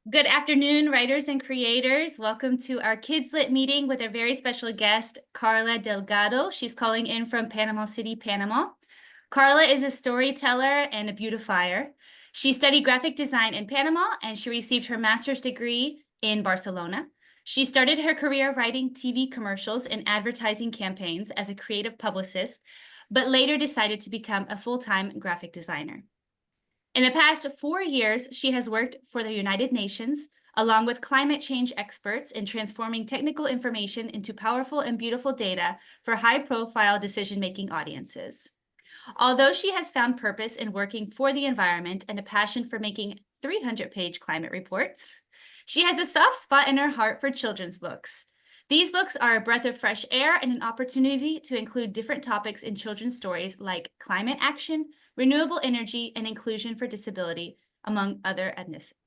Good afternoon, writers and creators. Welcome to our Kids Lit meeting with our very special guest, Karla Delgado. She's calling in from Panama City, Panama. Karla is a storyteller and a beautifier. She studied graphic design in Panama, and she received her master's degree in Barcelona. She started her career writing TV commercials and advertising campaigns as a creative publicist, but later decided to become a full-time graphic designer. In the past 4 years, she has worked for the United Nations, along with climate change experts in transforming technical information into powerful and beautiful data for high-profile decision-making audiences. Although she has found purpose in working for the environment and a passion for making 300-page climate reports, she has a soft spot in her heart for children's books. These books are a breath of fresh air and an opportunity to include different topics in children's stories like climate action, renewable energy, and inclusion for disability, among other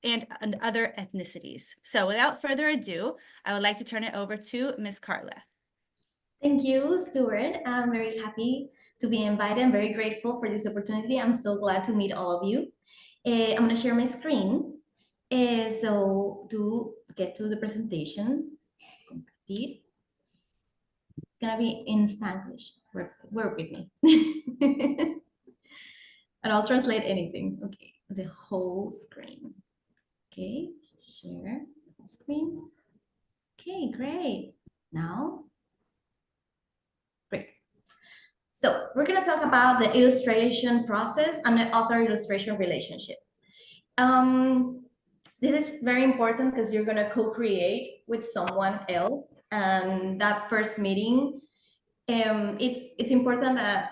ethnicities. So without further ado, I would like to turn it over to Ms. Karla. Thank you, Stewart. I'm very happy to be invited. I'm very grateful for this opportunity. I'm so glad to meet all of you. I'm going to share my screen. So to get to the presentation, compartir. It's going to be in Spanish. Work with me. And I'll translate anything. Okay, the whole screen. Okay, share the whole screen. Okay, great. Now, great. So we're going to talk about the illustration process and the author-illustration relationship. This is very important because you're going to co-create with someone else, and that first meeting, it's important that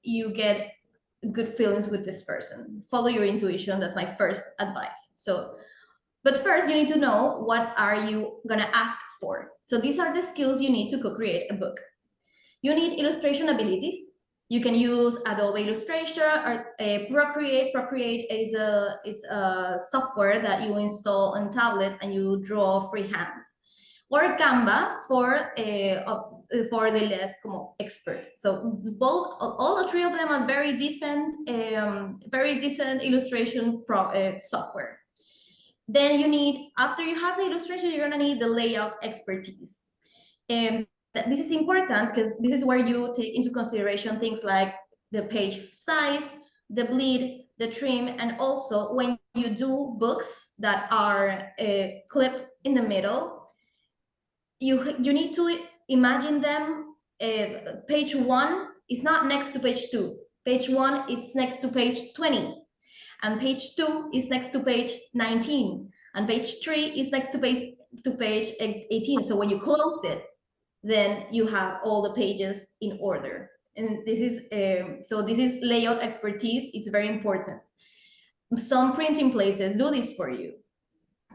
you get good feelings with this person. Follow your intuition. That's my first advice. So, but first you need to know what are you going to ask for. So these are the skills you need to co-create a book. You need illustration abilities. You can use Adobe Illustrator or Procreate. Procreate is a software that you install on tablets and you draw freehand. Or Canva for the less como expert. So both, all the three of them are very decent illustration software. Then you need, after you have the illustration, you're gonna need the layout expertise. This is important because this is where you take into consideration things like the page size, the bleed, the trim, and also when you do books that are clipped in the middle, you need to imagine them. Page 1 is not next to page 2. Page 1 is next to page 20. And page 2 is next to page 19. And page 3 is next to page 18. So when you close it, then you have all the pages in order. And this is, so this is layout expertise. It's very important. Some printing places do this for you,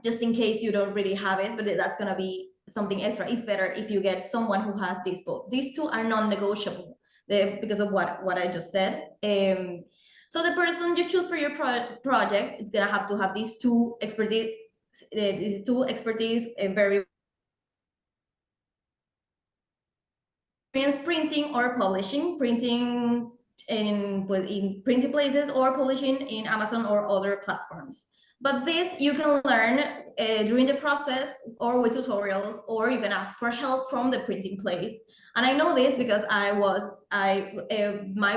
just in case you don't really have it, but that's gonna be something extra. It's better if you get someone who has this book. These two are non-negotiable because of what I just said. So the person you choose for your project is gonna have to have these two expertise, very printing or publishing, printing in printing places or publishing in Amazon or other platforms. But this you can learn during the process or with tutorials, or you can ask for help from the printing place. And I know this because my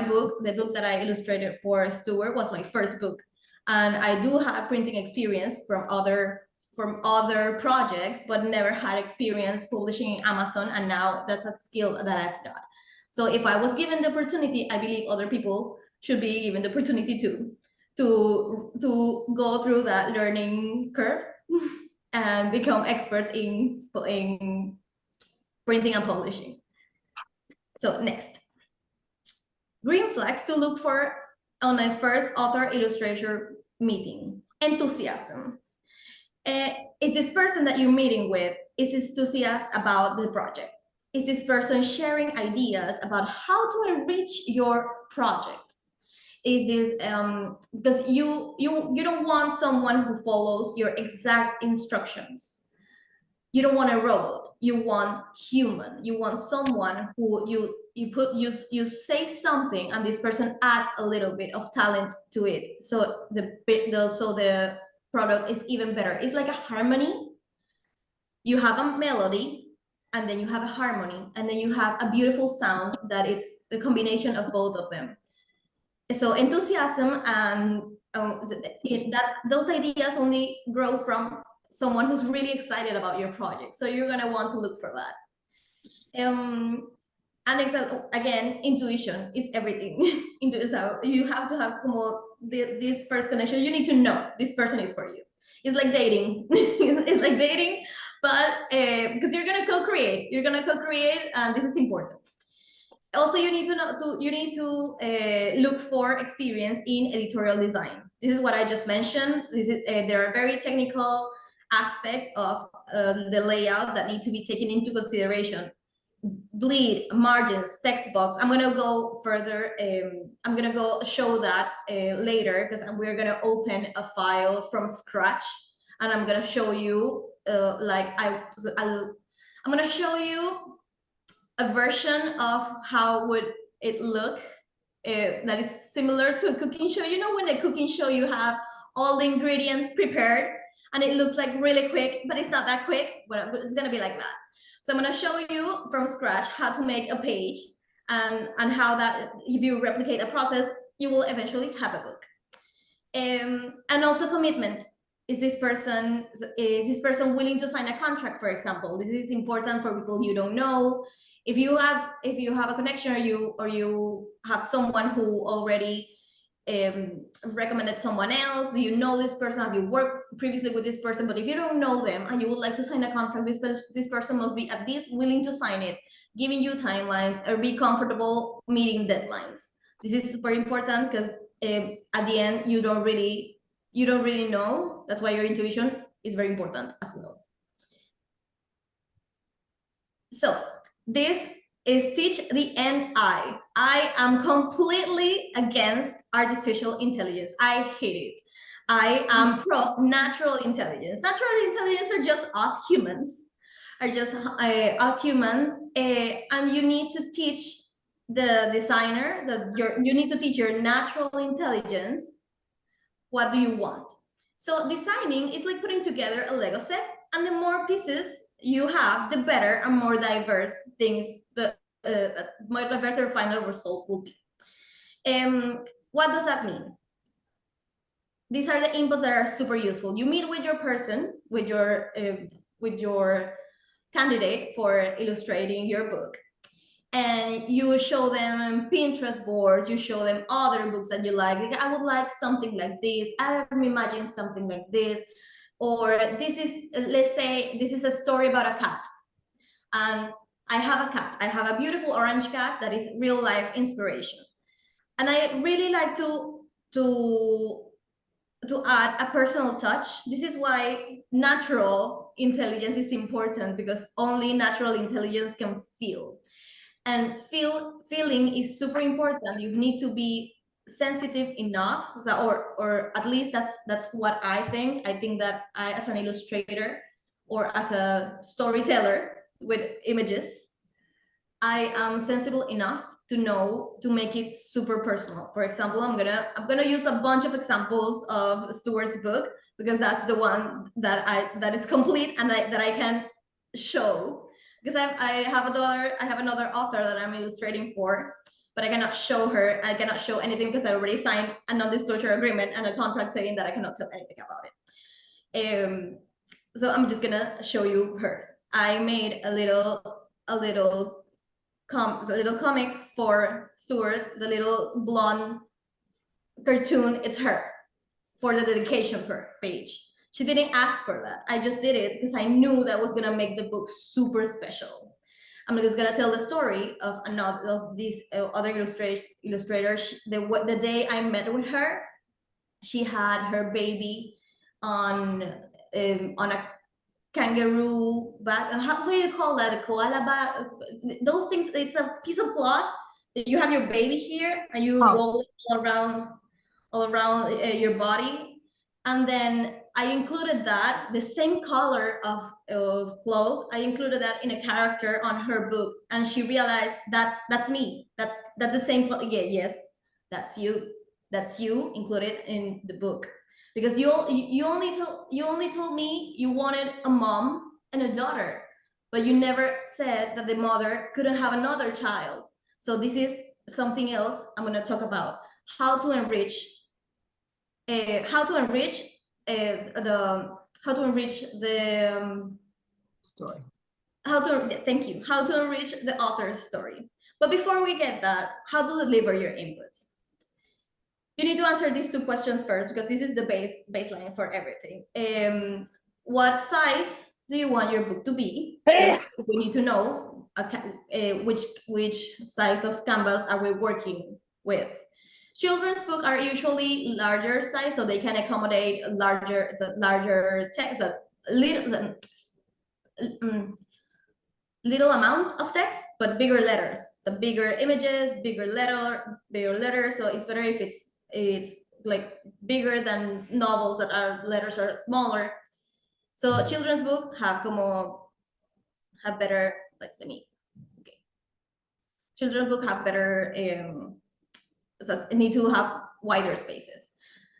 book, the book that I illustrated for Stewart, was my first book. And I do have printing experience from other projects, but never had experience publishing in Amazon. And now that's a skill that I've got. So if I was given the opportunity, I believe other people should be given the opportunity to go through that learning curve and become experts in printing and publishing. So next, green flags to look for on a first author-illustrator meeting. Enthusiasm. Is this person that you're meeting with is enthusiastic about the project? Is this person sharing ideas about how to enrich your project? Is this because you don't want someone who follows your exact instructions. you don't want a robot, you want human, you want someone who you say something and this person adds a little bit of talent to it, so the product is even better. It's like a harmony. You have a melody and then you have a harmony and then you have a beautiful sound that it's the combination of both of them. So enthusiasm and those ideas only grow from someone who's really excited about your project. So you're gonna want to look for that. And again, intuition is everything. So you have to have this first connection. You need to know this person is for you. It's like dating. It's like dating, but because you're gonna co-create, and this is important. Also, you need to look for experience in editorial design. This is what I just mentioned. There are very technical aspects of the layout that need to be taken into consideration. Bleed, margins, text box. I'm gonna go further. I'm gonna go show that later, because we're gonna open a file from scratch, and I'm gonna show you I'm gonna show you a version of how would it look that is similar to a cooking show. You know, when a cooking show you have all the ingredients prepared and it looks like really quick, but it's not that quick, but it's gonna be like that. So I'm gonna show you from scratch how to make a page, and how that if you replicate a process, you will eventually have a book. And also commitment. Is this person willing to sign a contract, for example? This is important for people you don't know. If you have a connection, or you have someone who already recommended someone else, do you know this person, have you worked previously with this person? But if you don't know them and you would like to sign a contract, this person must be at least willing to sign it, giving you timelines, or be comfortable meeting deadlines. This is super important, because at the end you don't really know. That's why your intuition is very important as well. So this is teach the NI. I am completely against artificial intelligence. I hate it. I am pro natural intelligence. Natural intelligence are just us humans, and you need to teach the designer you need to teach your natural intelligence what do you want. So designing is like putting together a Lego set, and the more pieces you have, the better and more diverse the more diverse your final result will be. What does that mean? These are the inputs that are super useful. You meet with your person, with your candidate for illustrating your book, and you show them Pinterest boards, you show them other books that you like. I would like something like this, I'm imagining something like this, or this is, let's say this is a story about a cat, and I have a cat, I have a beautiful orange cat that is real life inspiration, and I really like to add a personal touch. This is why natural intelligence is important, because only natural intelligence can feel. And feeling is super important. You need to be sensitive enough, or at least that's what I think. I think that I, as an illustrator or as a storyteller with images, I am sensible enough to know to make it super personal. For example, I'm gonna use a bunch of examples of Stewart's book, because that's the one that it's complete and that I can show. Because I have another author that I'm illustrating for, but I cannot show her. I cannot show anything because I already signed a non-disclosure agreement and a contract saying that I cannot tell anything about it. So I'm just gonna show you hers. I made a little comic for Stewart, the little blonde cartoon. It's her for the dedication page. She didn't ask for that. I just did it because I knew that was gonna make the book super special. I'm just gonna tell the story of this other illustrator. The day I met with her, she had her baby on a kangaroo bag. How do you call that? A koala bag? Those things. It's a piece of cloth. You have your baby here, and you roll it all around your body. And then I included that, the same color of cloth, I included that in a character on her book. And she realized that's me. That's the same, yeah, yes, that's you included in the book. Because you only told me you wanted a mom and a daughter, but you never said that the mother couldn't have another child. So this is something else I'm going to talk about, how to enrich the Story. how to enrich the author's story. But before we get that, how to deliver your inputs. You need to answer these two questions first, because this is the baseline for everything. What size do you want your book to be? We need to know which size of canvas are we working with. Children's books are usually larger size, so they can accommodate larger text, a little amount of text, but bigger letters. So bigger images, bigger letters. So it's better if it's like bigger than novels that letters are smaller. So children's book have better, children's book have better, so need to have wider spaces.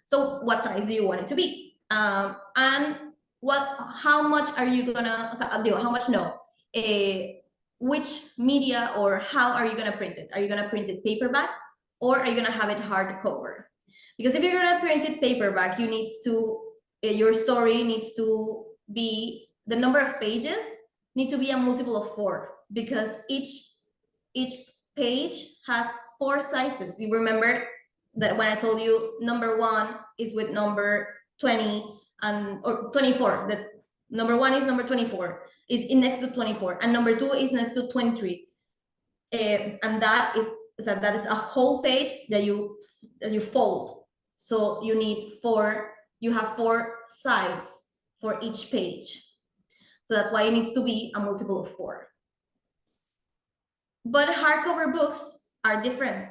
So what size do you want it to be? And how much are you gonna, how much no, which media or how are you gonna print it? Are you gonna print it paperback, or are you gonna have it hardcover? Because if you're gonna print it paperback, you need to, your story needs to be, the number of pages need to be a multiple of 4, because each page has 4 sizes. You remember that when I told you number 1 is with number 20 or 24. That's number 1 is number 24, is in next to 24, and number 2 is next to 23. And that is a whole page that you fold. So you need 4. You have 4 sides for each page. So that's why it needs to be a multiple of 4. But hardcover books are different.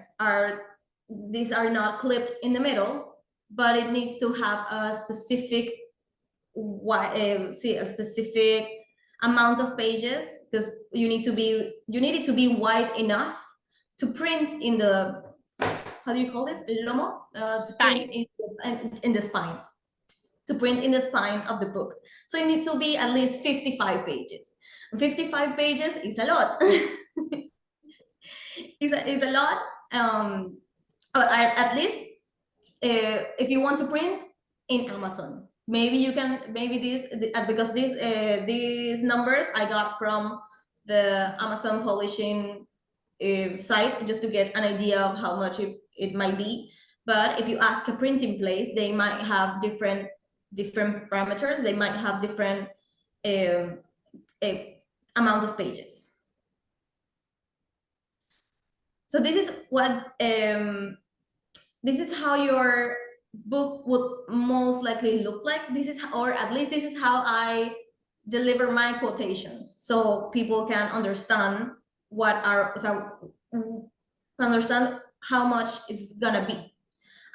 These are not clipped in the middle, but it needs to have a specific amount of pages, because you need it to be wide enough to print in the, how do you call this, lomo, to print in the spine, to print in the spine of the book. So it needs to be at least 55 pages. 55 pages is a lot. is a lot. At least if you want to print in Amazon, maybe because these numbers I got from the Amazon publishing site, just to get an idea of how much it might be. But if you ask a printing place, they might have different parameters. They might have different amount of pages. So this is what this is how your book would most likely look like. Or at least this is how I deliver my quotations, so people can understand understand how much it's gonna be.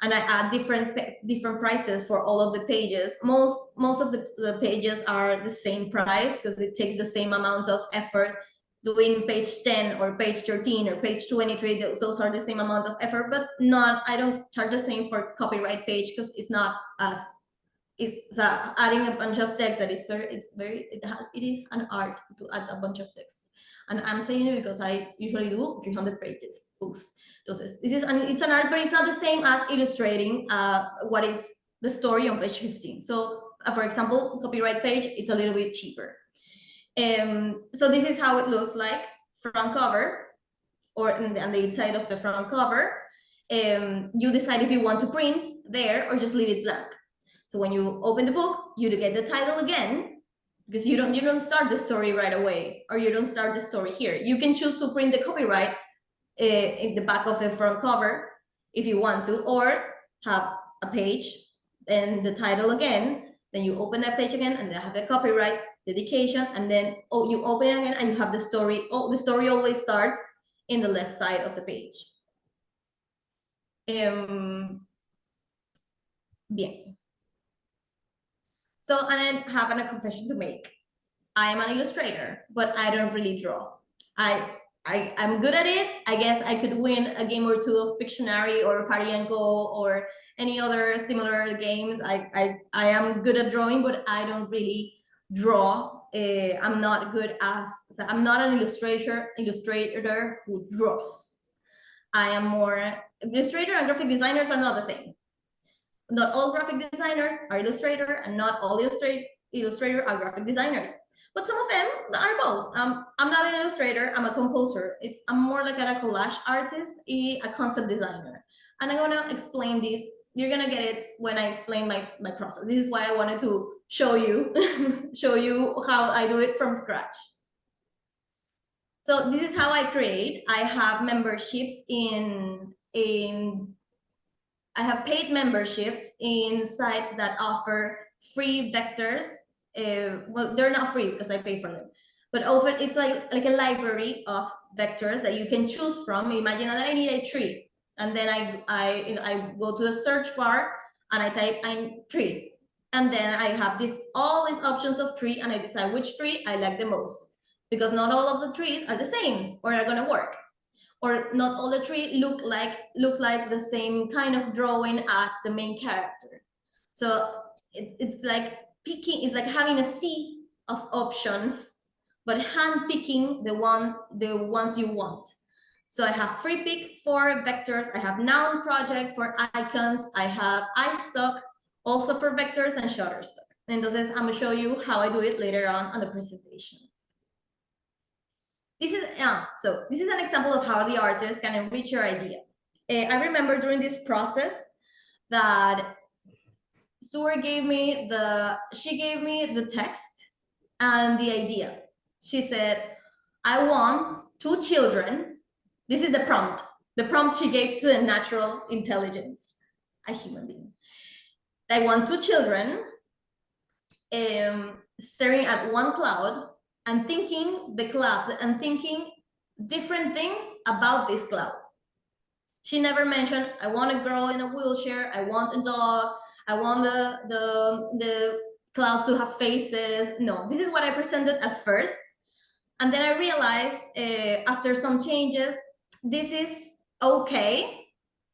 And I add different prices for all of the pages. Most of the pages are the same price, because it takes the same amount of effort doing page 10 or page 13 or page 23. Those are the same amount of effort, but I don't charge the same for copyright page, because it's not it's adding a bunch of text that it is an art to add a bunch of text. And I'm saying it because I usually do 300 pages books. It's an art, but it's not the same as illustrating what is the story on page 15. So for example, copyright page, it's a little bit cheaper. So this is how it looks like, front cover, or on the inside of the front cover. You decide if you want to print there or just leave it blank. So when you open the book, you get the title again, because you don't start the story right away, or you don't start the story here. You can choose to print the copyright in the back of the front cover if you want to, or have a page and the title again. Then you open that page again and they have the copyright, dedication, and then you open it again and you have the story. The story always starts in the left side of the page. Bien. So, and I have a confession to make. I am an illustrator, but I don't really draw. I'm good at it. I guess I could win a game or two of Pictionary or Party and Go or any other similar games. I am good at drawing, but I don't really draw. I'm not good as, I'm not an illustrator who draws. I am more, illustrator and graphic designers are not the same. Not all graphic designers are illustrator, and not all illustrator are graphic designers. But some of them are both. I'm not an illustrator, I'm a composer. I'm more like a collage artist, a concept designer. And I'm gonna explain this. You're gonna get it when I explain my process. This is why I wanted to show you, show you how I do it from scratch. So this is how I create. I have memberships I have paid memberships in sites that offer free vectors. Well, they're not free because I pay for them, but it's like a library of vectors that you can choose from. Imagine that I need a tree, and then I go to the search bar and I type in tree, and then I have all these options of tree, and I decide which tree I like the most, because not all of the trees are the same or are gonna work. Or not all the tree looks like the same kind of drawing as the main character. So it's like picking, it's like having a sea of options, but hand picking the ones you want. So I have free pick for vectors, I have noun project for icons, I have iStock also for vectors, and Shutterstock. Entonces I'm gonna show you how I do it later on the presentation. This is an example of how the artist can enrich your idea. I remember during this process that Stewart gave me the text and the idea. She said, I want 2 children. This is the prompt she gave to the natural intelligence, a human being. I want 2 children staring at one cloud and thinking different things about this cloud. She never mentioned, I want a girl in a wheelchair, I want a dog, I want the clouds to have faces. No, this is what I presented at first. And then I realized after some changes, this is okay,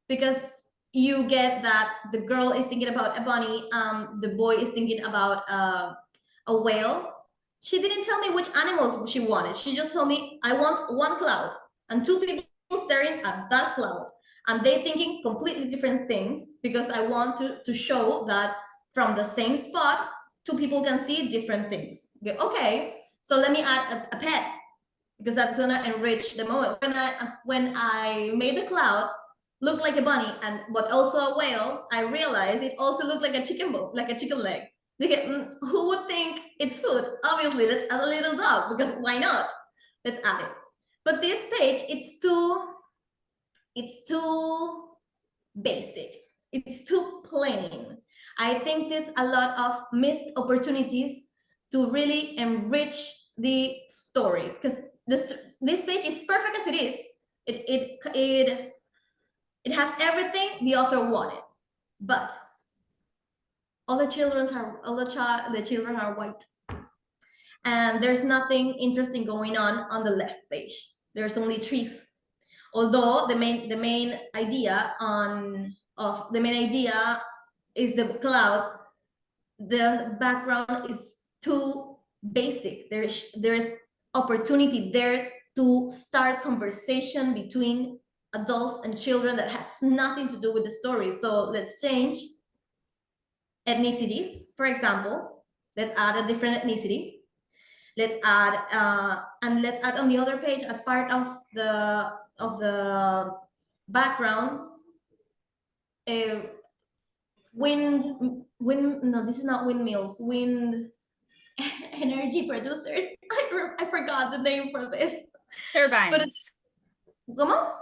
because you get that the girl is thinking about a bunny, the boy is thinking about a whale. She didn't tell me which animals she wanted. She just told me, I want one cloud and 2 people staring at that cloud, and they thinking completely different things, because I want to show that from the same spot, 2 people can see different things. Okay, so let me add a pet, because that's gonna enrich the moment. When I made the cloud look like a bunny but also a whale, I realized it also looked like a chicken leg. Who would think it's food? Obviously, let's add a little dog, because why not? Let's add it. But this page, it's too basic. It's too plain. I think there's a lot of missed opportunities to really enrich the story, because this page is perfect as it is. It has everything the author wanted, but all the children are white, and there's nothing interesting going on the left page. There's only trees, although the main idea is the cloud. The background is too basic. There's opportunity there to start conversation between adults and children that has nothing to do with the story. So let's change ethnicities, for example. Let's add a different ethnicity. Let's add on the other page, as part of the background, no, this is not windmills, wind energy producers. I forgot the name for this. Turbines. ¿Cómo?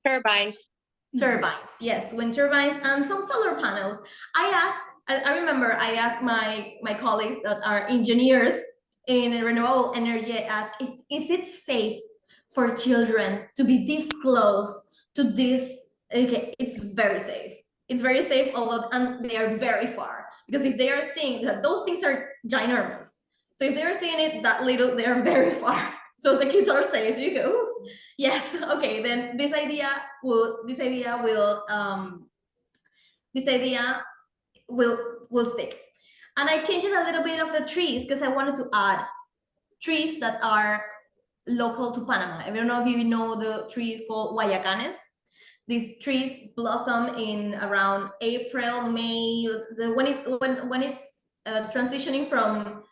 Turbines. Turbines, yes, wind turbines and some solar panels. I remember I asked my colleagues that are engineers in renewable energy, I asked, is it safe for children to be this close to this? Okay, it's very safe. It's very safe, although and they are very far. because if they are seeing that those things are ginormous, so if they're seeing it that little, they're very far. So the kids are safe. You go, "Ooh, yes, okay." Then this idea will stick. And I changed a little bit of the trees because I wanted to add trees that are local to Panama. I don't know if you know the trees called guayacanes. These trees blossom in around April, May, when it's transitioning from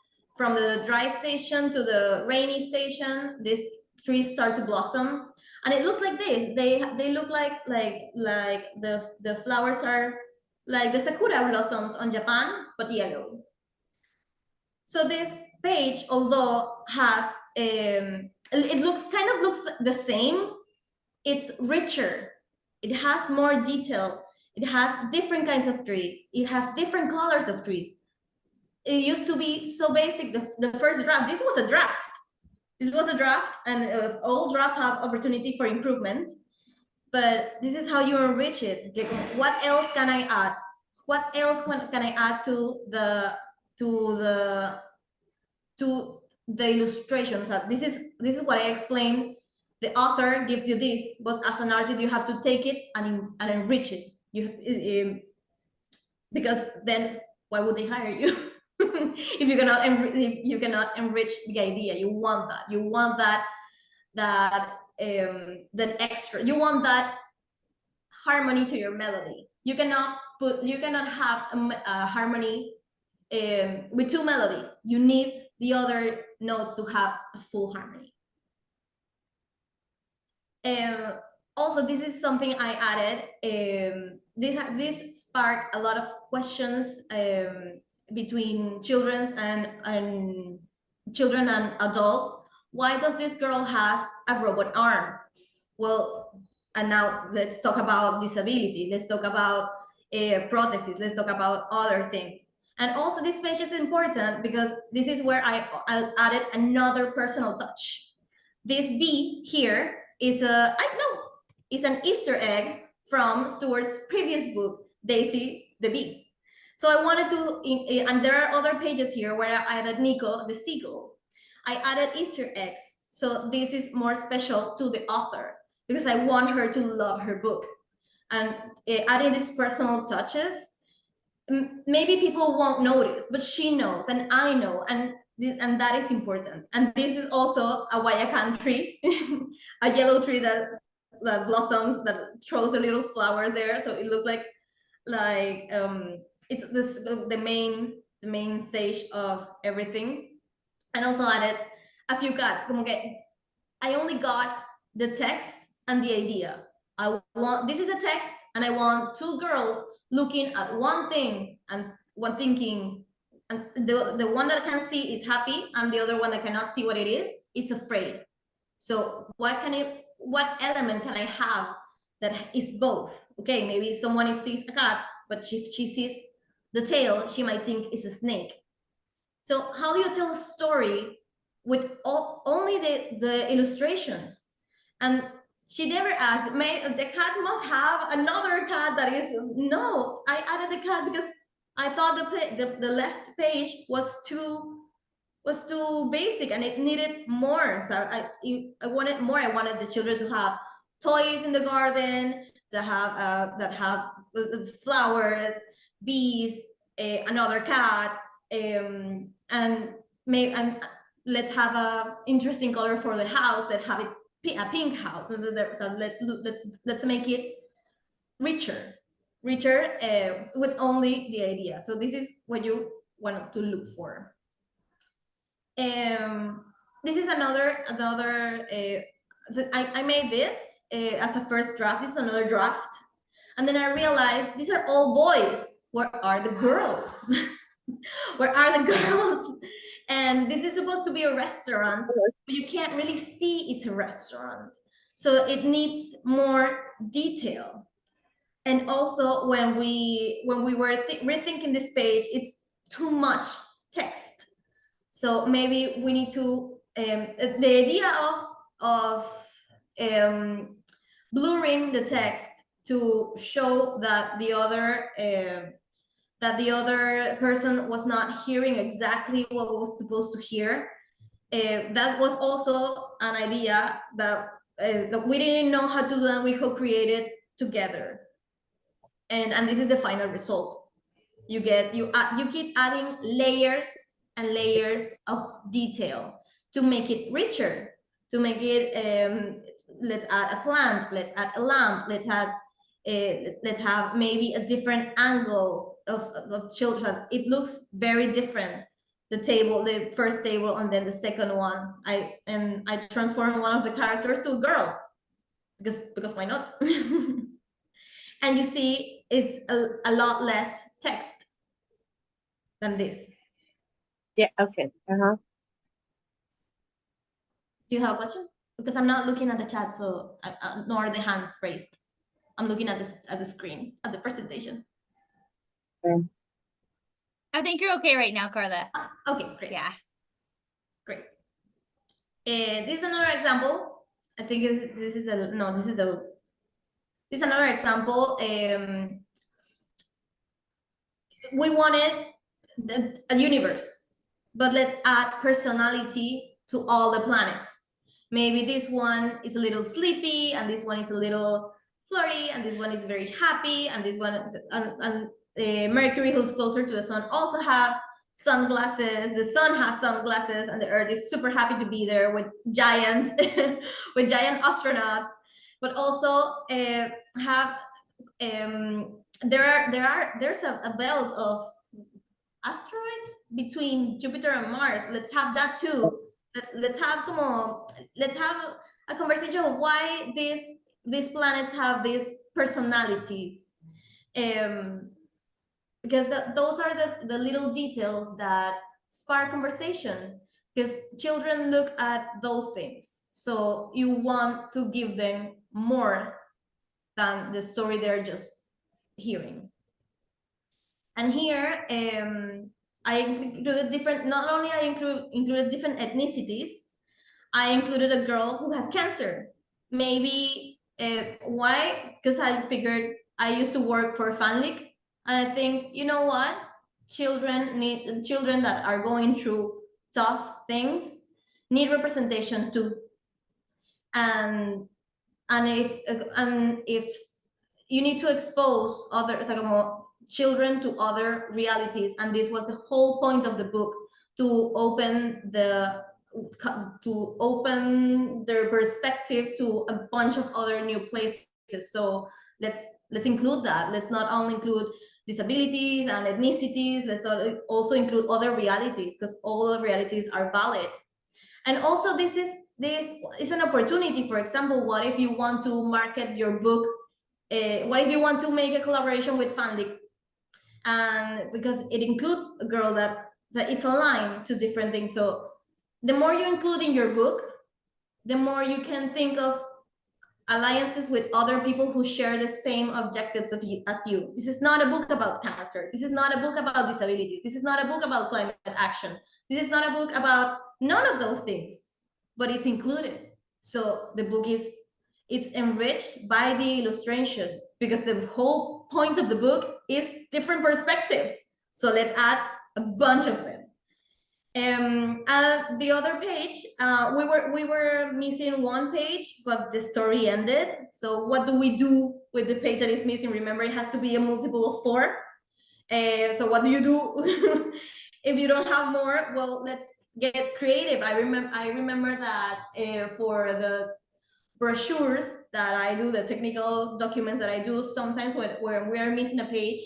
the dry station to the rainy station. These trees start to blossom, and it looks like this. They look like the flowers are like the sakura blossoms on Japan, but yellow. So this page, although has it looks the same, it's richer. It has more detail. It has different kinds of trees. It has different colors of trees. It used to be so basic. The first draft, this was a draft. This was a draft, and all drafts have opportunity for improvement. But this is how you enrich it. Like, what else can I add? What else can I add to the illustrations? This is what I explained. The author gives you this, but as an artist, you have to take it and enrich it. Because then why would they hire you if you cannot enrich the idea? You want that. You want that extra. You want that harmony to your melody. You cannot have a harmony with two melodies. You need the other notes to have a full harmony. Also, this is something I added. This sparked a lot of questions between children and adults. Why does this girl has a robot arm? Well, and now let's talk about disability. Let's talk about prostheses. Let's talk about other things. And also, this page is important because this is where I added another personal touch. This bee here is an Easter egg from Stewart's previous book, Daisy the Bee. So I wanted to, and there are other pages here where I added Nico the seagull. I added Easter eggs. So this is more special to the author because I want her to love her book. And adding these personal touches, maybe people won't notice, but she knows, and I know, and that is important. And this is also a guayacan tree, a yellow tree that blossoms, that throws a little flower there, so it looks like it's the main stage of everything. And also added a few cuts. I only got the text and the idea. This is a text, and I want two girls looking at one thing and one thinking, and the one that can see is happy, and the other one that cannot see what it is afraid. So what element can I have that is both? Okay, maybe someone sees a cat, but if she sees the tail, she might think it's a snake. So how do you tell a story with only the illustrations? And she never asked, the cat must have another cat that is, no, I added the cat because I thought the left page was too basic and it needed more. So I wanted more. I wanted the children to have toys in the garden, that have flowers, bees, another cat, and let's have a interesting color for the house. Let's have it a pink house. So let's make it richer with only the idea. So this is what you want to look for. This is another I made this as a first draft. This is another draft, and then I realized these are all boys. Where are the girls? Where are the girls? And this is supposed to be a restaurant, but you can't really see it's a restaurant. So it needs more detail. And also when we were rethinking this page, it's too much text. So maybe we need to, the idea of blurring the text to show that the other that the other person was not hearing exactly what was supposed to hear. That was also an idea that we didn't know how to do, and we co-created together. And this is the final result. You keep adding layers and layers of detail to make it richer, to make it let's add a plant, let's add a lamp, let's have maybe a different angle of children. It looks very different. The first table, and then the second one. I transformed one of the characters to a girl because why not? And you see, it's a lot less text than this. Yeah, okay. Uh-huh. Do you have a question? Because I'm not looking at the chat, so nor the hands raised. I'm looking at the screen, at the presentation. I think you're okay right now, Karla. Okay, great. Yeah. Great. This is another example. I think this is another example. We wanted a universe, but let's add personality to all the planets. Maybe this one is a little sleepy, and this one is a little flirty, and this one is very happy, and this one and Mercury, who's closer to the sun, also have sunglasses. The sun has sunglasses, and the Earth is super happy to be there with giant with giant astronauts. But also have there's a belt of asteroids between Jupiter and Mars. Let's have that too. Let's have a conversation of why these planets have these personalities. Because those are the little details that spark conversation, because children look at those things. So you want to give them more than the story they're just hearing. And here I included different, not only I included different ethnicities, I included a girl who has cancer. Maybe why? Because I figured I used to work for FanLic, and I think, you know what? Children that are going through tough things need representation too. And if you need to expose others, children to other realities, and this was the whole point of the book, to open their perspective to a bunch of other new places. So let's include that. Let's not only include disabilities and ethnicities, let's also include other realities, because all the realities are valid. And also this is an opportunity. For example, what if you want to market your book? What if you want to make a collaboration with FanLic? And because it includes a girl that it's aligned to different things. So the more you include in your book, the more you can think of alliances with other people who share the same objectives as you. This is not a book about cancer. This is not a book about disabilities. This is not a book about climate action. This is not a book about none of those things, but it's included. So the book it's enriched by the illustration, because the whole point of the book is different perspectives. So let's add a bunch of them. The other page, we were missing one page, but the story ended. So what do we do with the page that is missing? Remember, it has to be a multiple of 4. So what do you do if you don't have more? Well, let's get creative. I remember that for the brochures that I do, the technical documents that I do, sometimes when we are missing a page,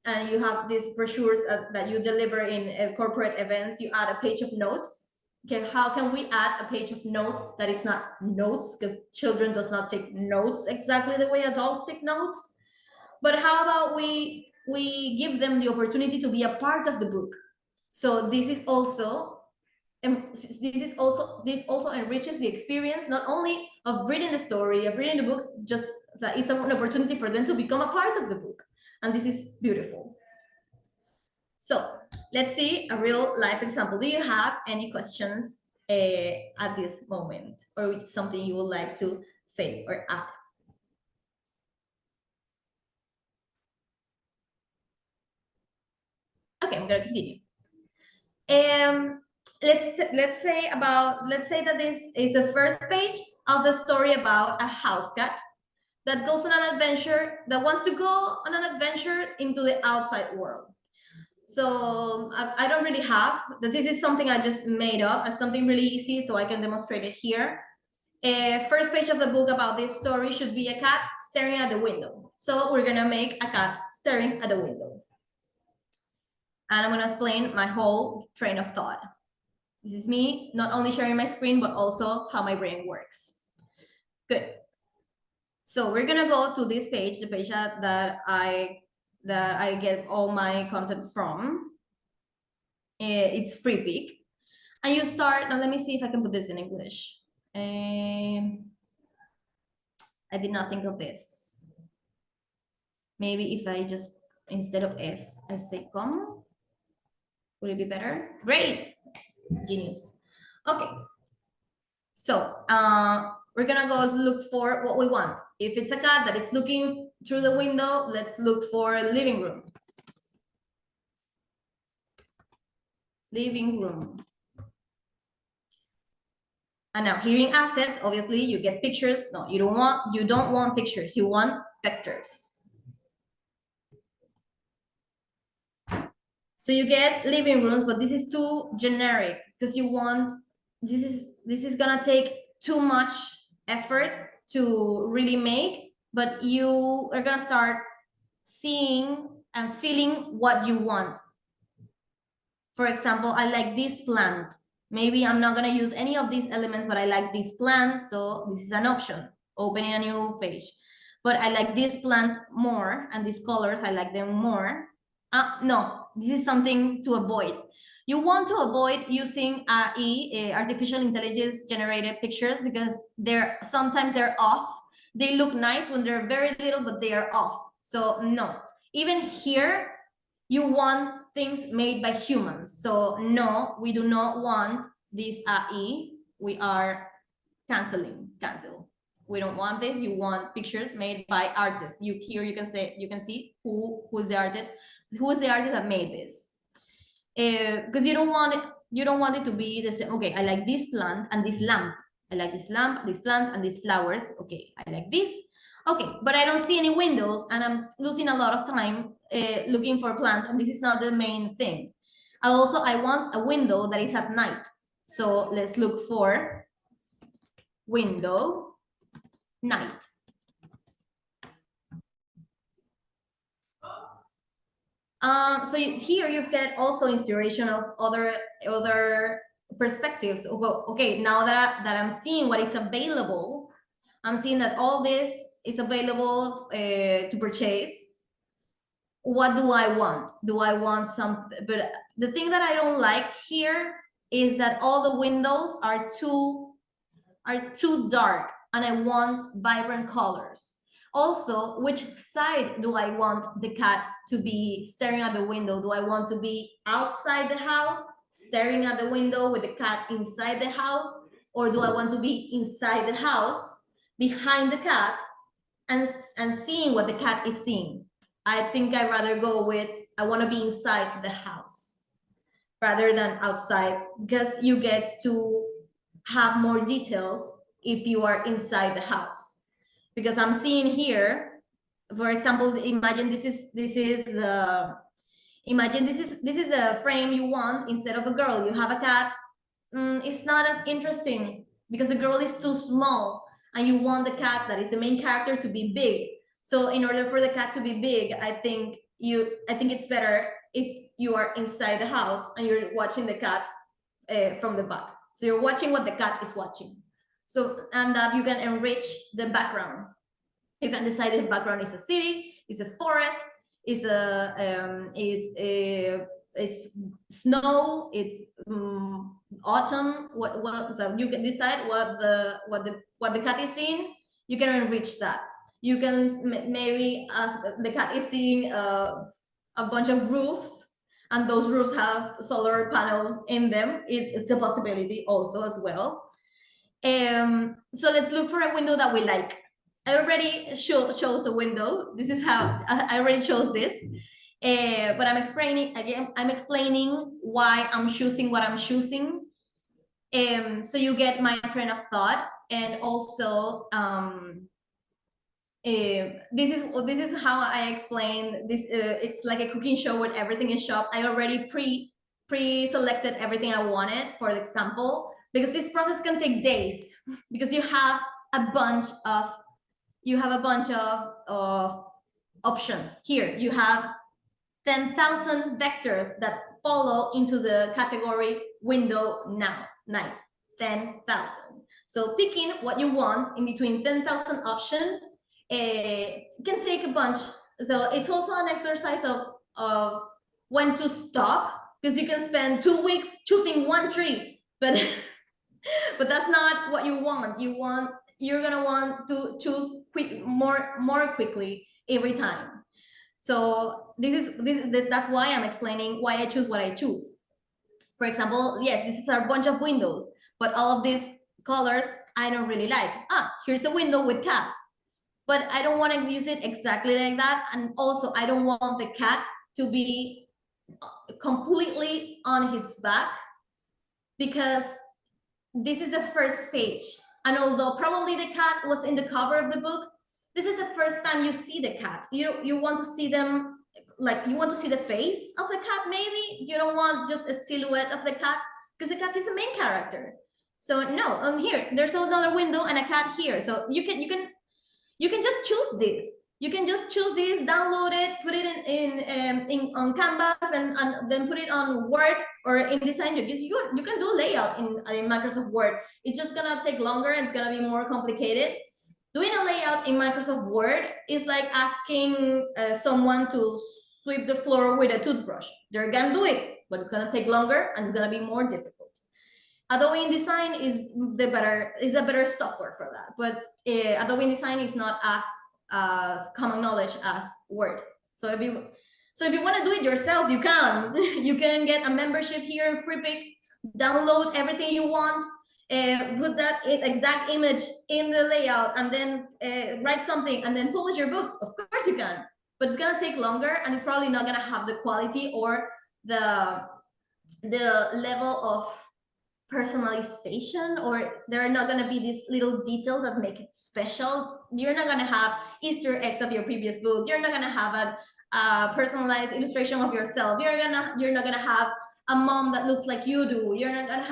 and you have these brochures that you deliver in corporate events, you add a page of notes. Okay, how can we add a page of notes that is not notes? Because children does not take notes exactly the way adults take notes. But how about we give them the opportunity to be a part of the book? So this also enriches the experience, not only of reading the story, of reading the books, just that it's an opportunity for them to become a part of the book. And this is beautiful. So let's see a real life example. Do you have any questions at this moment, or something you would like to say or add? Okay, I'm gonna continue. Let's say that this is the first page of the story about a house cat that goes on an adventure, that wants to go on an adventure into the outside world. So I don't really have that. This is something I just made up as something really easy, so I can demonstrate it here. First page of the book about this story should be a cat staring at the window. So we're gonna make a cat staring at the window. And I'm gonna explain my whole train of thought. This is me not only sharing my screen, but also how my brain works. Good. So we're gonna go to this page, the page that I get all my content from. It's Free Peek. And you start, now let me see if I can put this in English. I did not think of this. Maybe if I just, instead of S, I say como. Would it be better? Great, genius. Okay, so we're gonna go look for what we want. If it's a cat that is looking through the window, let's look for a living room. Living room. And now here in assets, obviously you get pictures. No, you don't want pictures, you want vectors. So you get living rooms, but this is too generic because you want, this is gonna take too much effort to really make, but you are gonna start seeing and feeling what you want. For example, I like this plant. Maybe I'm not gonna use any of these elements, but I like this plant, so this is an option, opening a new page. But I like this plant more, and these colors, I like them more. No, this is something to avoid. You want to avoid using AI, artificial intelligence generated pictures, because sometimes they're off. They look nice when they're very little, but they are off. So no, even here, you want things made by humans. So no, we do not want this AI. We are cancel. We don't want this. You want pictures made by artists. Here you can see who's the artist that made this. Because you don't want it to be the same. Okay, I like this plant and this lamp. I like this lamp, this plant, and these flowers. Okay, I like this. Okay, but I don't see any windows, and I'm losing a lot of time looking for plants, and this is not the main thing. I want a window that is at night. So let's look for window night. So here you get also inspiration of other perspectives. Okay, now that I'm seeing what is available, I'm seeing that all this is available to purchase. What do I want? Do I want something? But the thing that I don't like here is that all the windows are too dark, and I want vibrant colors. Also, which side do I want the cat to be staring at the window? Do I want to be outside the house, staring at the window with the cat inside the house? Or do I want to be inside the house, behind the cat, and seeing what the cat is seeing? I think I'd rather go with, I want to be inside the house rather than outside, because you get to have more details if you are inside the house. Because I'm seeing here, for example, imagine this is the frame you want. Instead of a girl, you have a cat. It's not as interesting because the girl is too small, and you want the cat that is the main character to be big. So in order for the cat to be big, I think it's better if you are inside the house and you're watching the cat from the back. So you're watching what the cat is watching. So, and that you can enrich the background. You can decide if the background is a city, is a forest, it's snow, it's autumn. So you can decide what the cat is seeing. You can enrich that. You can maybe, as the cat is seeing a bunch of roofs, and those roofs have solar panels in them. It's a possibility also as well. So let's look for a window that we like. I already chose a window. This is how I already chose this. But I'm explaining why I'm choosing what I'm choosing. So you get my train of thought, and also this is how I explain this. It's like a cooking show where everything is chopped. I already pre-selected everything I wanted, for example, because this process can take days because you have a bunch of options. Here you have 10,000 vectors that follow into the category window now, night, 10,000. So picking what you want in between 10,000 options can take a bunch. So it's also an exercise of when to stop, because you can spend 2 weeks choosing one tree, but but that's not what you want. You're gonna want to choose more quickly every time. So that's why I'm explaining why I choose what I choose. For example, yes, this is a bunch of windows, but all of these colors I don't really like. Here's a window with cats, but I don't want to use it exactly like that. And also I don't want the cat to be completely on its back, because this is the first page. And although probably the cat was in the cover of the book, this is the first time you see the cat. You want to see them, like you want to see the face of the cat, maybe. You don't want just a silhouette of the cat, because the cat is the main character. So no, here, there's another window and a cat here. So you can just choose this. You can just choose this, download it, put it in on Canvas, and then put it on Word or InDesign. You can do layout in Microsoft Word. It's just gonna take longer and it's gonna be more complicated. Doing a layout in Microsoft Word is like asking someone to sweep the floor with a toothbrush. They're gonna do it, but it's gonna take longer and it's gonna be more difficult. Adobe InDesign is a better software for that, but Adobe InDesign is not as common knowledge as Word. So if you want to do it yourself, you can. You can get a membership here in Freepik, download everything you want, put that exact image in the layout, and then write something, and then publish your book. Of course you can, but it's gonna take longer, and it's probably not gonna have the quality or the level of personalization, or there are not going to be these little details that make it special. You're not going to have Easter eggs of your previous book. You're not going to have a personalized illustration of yourself. You're not going to have a mom that looks like you do. You're not going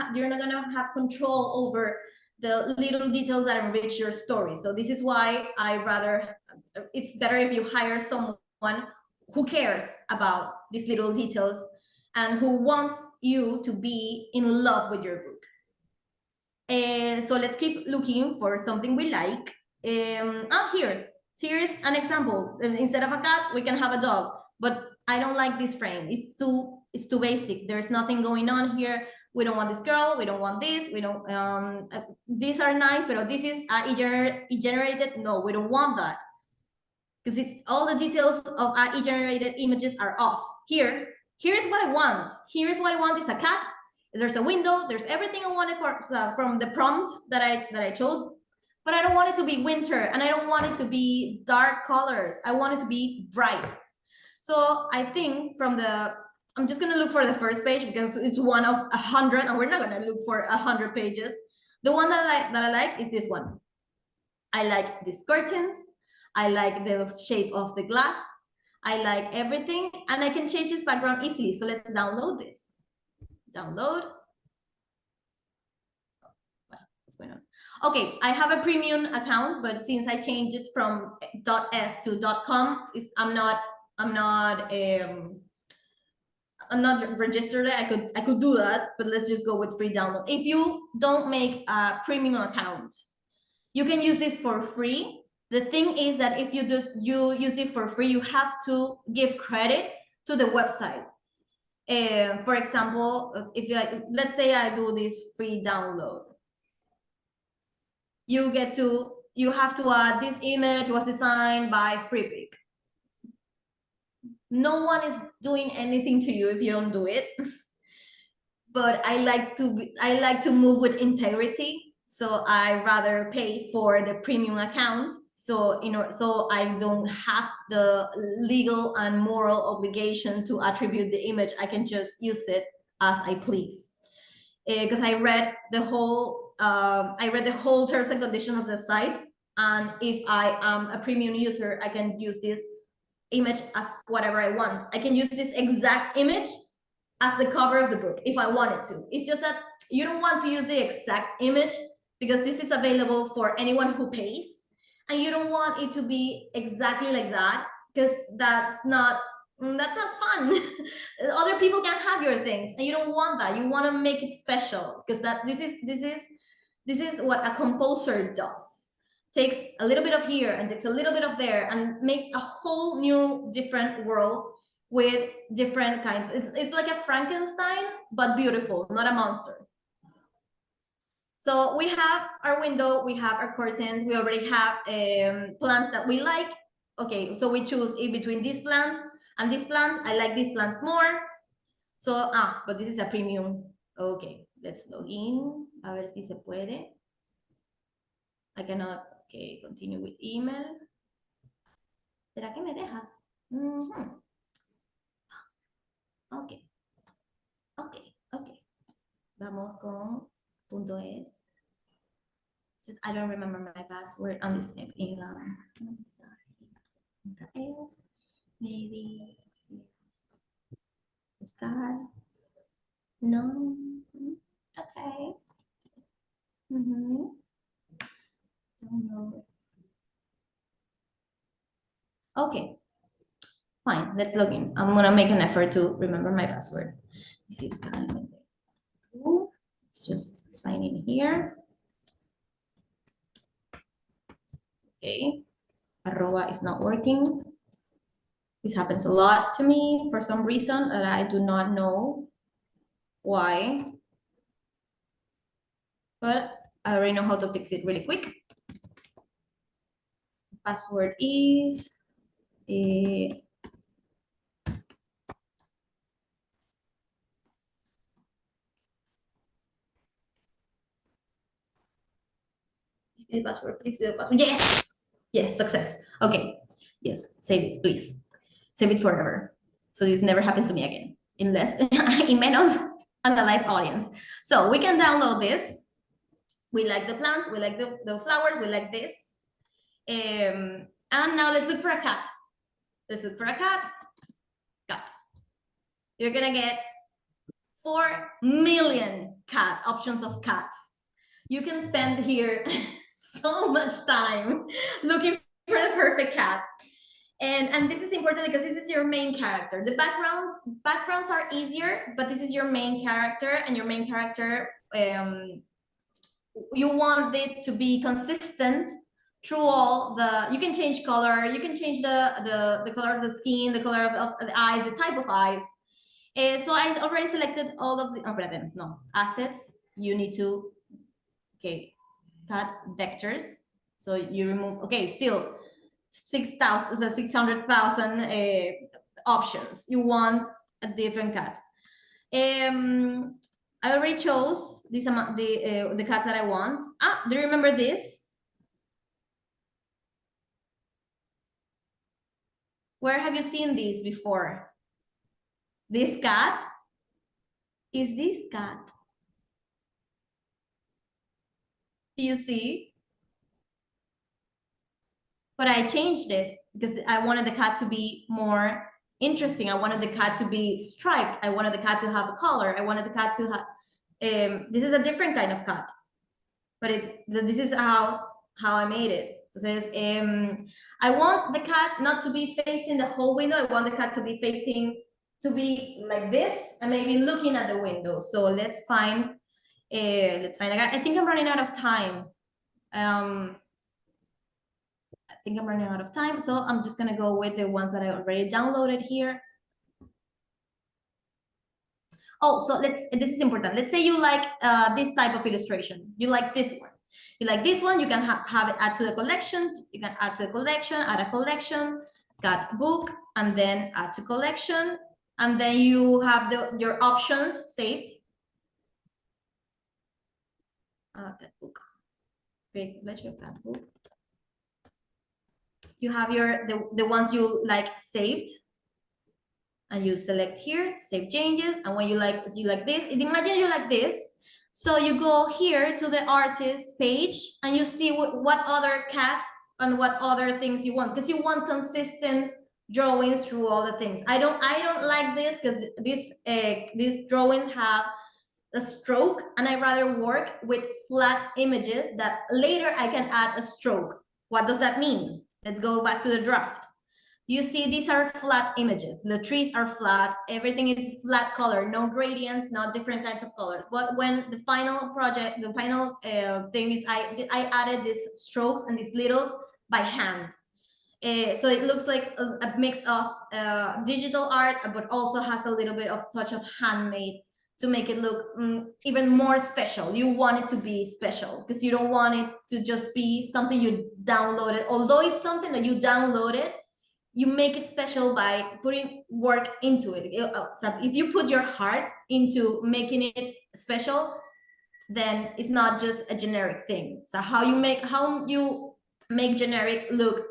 to have control over the little details that enrich your story. So this is why it's better if you hire someone who cares about these little details and who wants you to be in love with your book. So let's keep looking for something we like. Here's an example. Instead of a cat, we can have a dog, but I don't like this frame. It's too basic. There's nothing going on here. We don't want this girl. We don't want this. We don't. These are nice, but this is generated. No, we don't want that, because it's all the details of generated images are off. Here's what I want. Here's what I want is a cat. There's a window. There's everything I wanted from the prompt that I chose. But I don't want it to be winter, and I don't want it to be dark colors. I want it to be bright. So I think I'm just gonna look for the first page because it's one of 100, and we're not gonna look for 100 pages. The one that I like is this one. I like these curtains. I like the shape of the glass. I like everything, and I can change this background easily. So let's download this. Download. What's going on? Okay, I have a premium account, but since I changed it from .s to .com, I'm not registered. I could do that, but let's just go with free download. If you don't make a premium account, you can use this for free. The thing is that if you use it for free, you have to give credit to the website. For example, let's say I do this free download, you have to add this image was designed by Freepik. No one is doing anything to you if you don't do it. But I like to move with integrity. So I rather pay for the premium account. So so I don't have the legal and moral obligation to attribute the image. I can just use it as I please. Because I read the whole terms and conditions of the site, and if I am a premium user, I can use this image as whatever I want. I can use this exact image as the cover of the book if I wanted to. It's just that you don't want to use the exact image because this is available for anyone who pays, and you don't want it to be exactly like that because that's not fun. Other people can have your things, and you don't want that. You want to make it special because this is what a composer does. Takes a little bit of here and takes a little bit of there and makes a whole new different world with different kinds. It's like a Frankenstein, but beautiful, not a monster. So we have our window, we have our curtains, we already have plants that we like. Okay, so we choose in between these plants and these plants. I like these plants more. So, but this is a premium. Okay, let's log in. A ver si se puede. I cannot, okay, continue with email. ¿Será que me dejas? Okay. Vamos con .es. Since I don't remember my password on this email. I'm sorry. .es. Maybe. Buscar. No. Okay. Don't know. Okay. Fine. Let's log in. I'm gonna make an effort to remember my password. This is kind of. Let's just sign in here. Okay, arroba is not working. This happens a lot to me for some reason that I do not know why, but I already know how to fix it really quick. Password is password, please be the password. Yes, success. Okay, yes, save it, please. Save it forever. So this never happens to me again, unless in menos on the live audience. So we can download this. We like the plants, we like the flowers, we like this. And now let's look for a cat. Let's look for a cat. Cat. You're gonna get 4 million cat options of cats. You can spend here so much time looking for the perfect cat. And this is important because this is your main character. The backgrounds are easier, but this is your main character, and your main character, you want it to be consistent through all the, you can change color, you can change the color of the skin, the color of the eyes, the type of eyes. So I already selected all of the assets. You need to, okay, cut vectors. So you remove, okay, still 600,000 options. You want a different cat. I already chose this amount, the cats that I want. Do you remember this? Where have you seen this before? This cat is this cat. Do you see? But I changed it because I wanted the cat to be more interesting. I wanted the cat to be striped. I wanted the cat to have a collar. I wanted the cat to have, this is a different kind of cat, but this is how I made it. It says, I want the cat not to be facing the whole window. I want the cat to be like this and maybe looking at the window. So let's find a cat. I think I'm running out of time. So I'm just gonna go with the ones that I already downloaded here. Oh, so this is important. Let's say you like this type of illustration. You like this one. You like this one, you can have it add to the collection. You can add to the collection, add a collection, cat book, and then add to collection. And then you have your options saved. Cat book. Let's show that book. You have your the ones you like saved, and you select here, save changes, and when you like this, imagine you like this. So you go here to the artist page and you see what other cats and what other things you want, because you want consistent drawings through all the things. I don't like this because these drawings have a stroke, and I rather work with flat images that later I can add a stroke. What does that mean? Let's go back to the draft. You see, these are flat images. The trees are flat. Everything is flat color, no gradients, not different kinds of colors. But when the final project, the final thing is, I added these strokes and these littles by hand. So it looks like a mix of digital art, but also has a little bit of touch of handmade to make it look even more special. You want it to be special because you don't want it to just be something you downloaded. Although it's something that you downloaded, you make it special by putting work into it. So if you put your heart into making it special, then it's not just a generic thing. So how you make generic look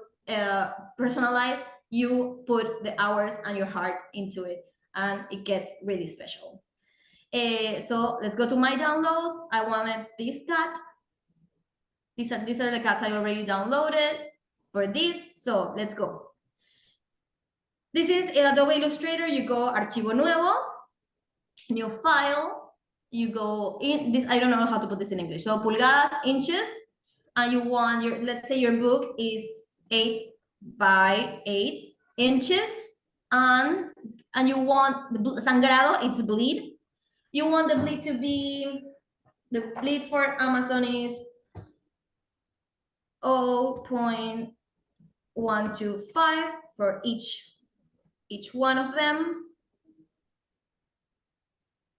personalized, you put the hours and your heart into it, and it gets really special. So let's go to my downloads. I wanted this cat. These are the cats I already downloaded for this. So let's go. This is Adobe Illustrator. You go Archivo Nuevo, New File. You go in this. I don't know how to put this in English. So pulgadas, inches, and you want your. Let's say your book is 8 by 8 inches, and you want the sangrado. It's bleed. You want the bleed to be, the bleed for Amazon is 0.125 for each one of them.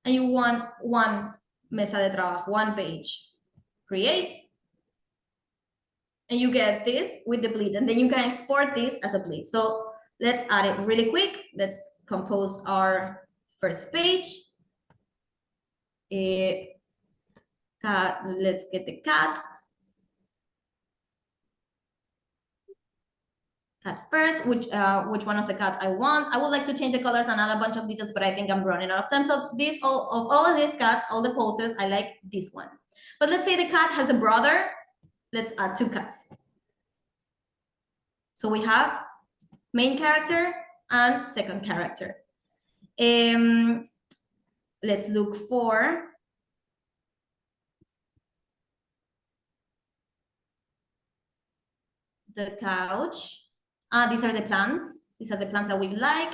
And you want one mesa de trabajo, one page. Create. And you get this with the bleed. And then you can export this as a bleed. So let's add it really quick. Let's compose our first page. Cat, let's get the cat. Cat first, which one of the cat I want. I would like to change the colors and add a bunch of details, but I think I'm running out of time. So all of these cats, all the poses, I like this one. But let's say the cat has a brother. Let's add 2 cats. So we have main character and second character. Let's look for the couch. These are the plants. These are the plants that we like.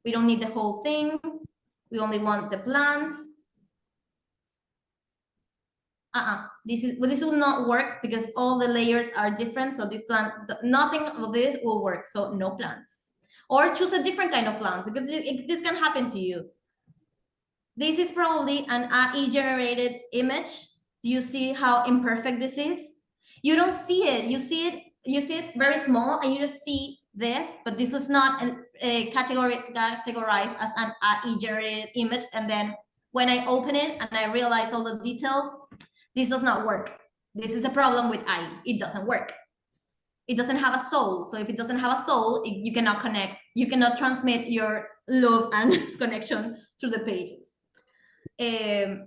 We don't need the whole thing. We only want the plants. This will not work because all the layers are different. So this plant, nothing of this will work. So no plants. Or choose a different kind of plants. This can happen to you. This is probably an AI-generated image. Do you see how imperfect this is? You don't see it. You see it very small, and you just see this, but this was not categorized as an AI-generated image. And then when I open it and I realize all the details, this does not work. This is a problem with AI. It doesn't work. It doesn't have a soul. So if it doesn't have a soul, you cannot connect. You cannot transmit your love and connection through the pages.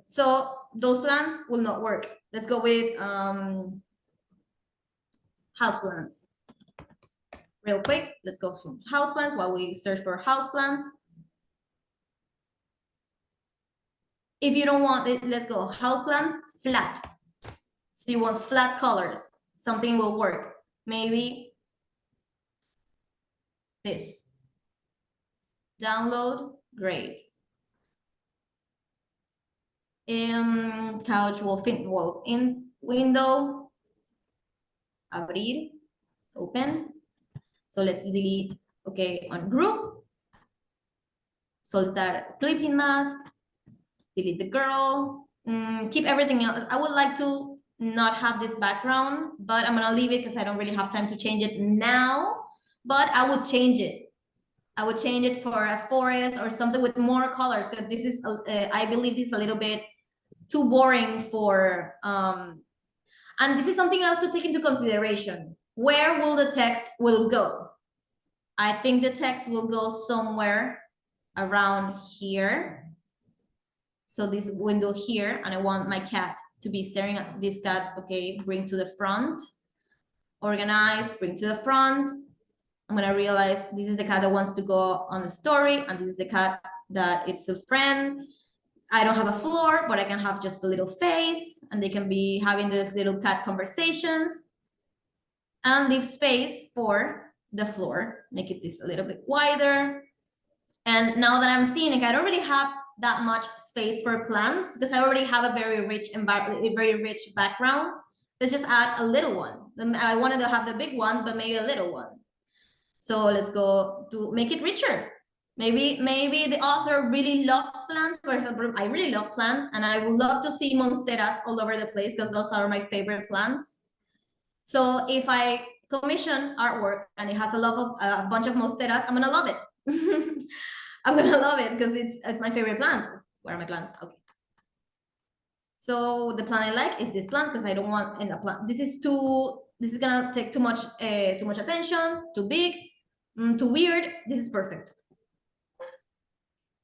So those plants will not work. Let's go with houseplants. Real quick, let's go through houseplants while we search for houseplants. If you don't want it, let's go houseplants, flat. So you want flat colors, something will work. Maybe this. Download, great. Couch will fit, well, in window, abrir, open. So let's delete, okay, on group. Soltar clipping mask, delete the girl, keep everything else. I would like to not have this background, but I'm gonna leave it because I don't really have time to change it now, but I would change it. I would change it for a forest or something with more colors, because this is, I believe this is a little bit too boring for, And this is something else to take into consideration. Where will the text will go? I think the text will go somewhere around here. So this window here, and I want my cat to be staring at this cat. Okay, bring to the front. Organize, bring to the front. I'm gonna realize this is the cat that wants to go on the story, and this is the cat that it's a friend. I don't have a floor, but I can have just a little face, and they can be having their little cat conversations. And leave space for the floor. Make it this a little bit wider. And now that I'm seeing it, I don't really have that much space for plants because I already have a very rich environment, a very rich background. Let's just add a little one. I wanted to have the big one, but maybe a little one. So let's go to make it richer. Maybe the author really loves plants. For example, I really love plants, and I would love to see monsteras all over the place because those are my favorite plants. So if I commission artwork and it has a bunch of monsteras, I'm gonna love it. I'm gonna love it because it's my favorite plant. Where are my plants? Okay. So the plant I like is this plant because I don't want in a plant. This is gonna take too much attention, too big, too weird. This is perfect.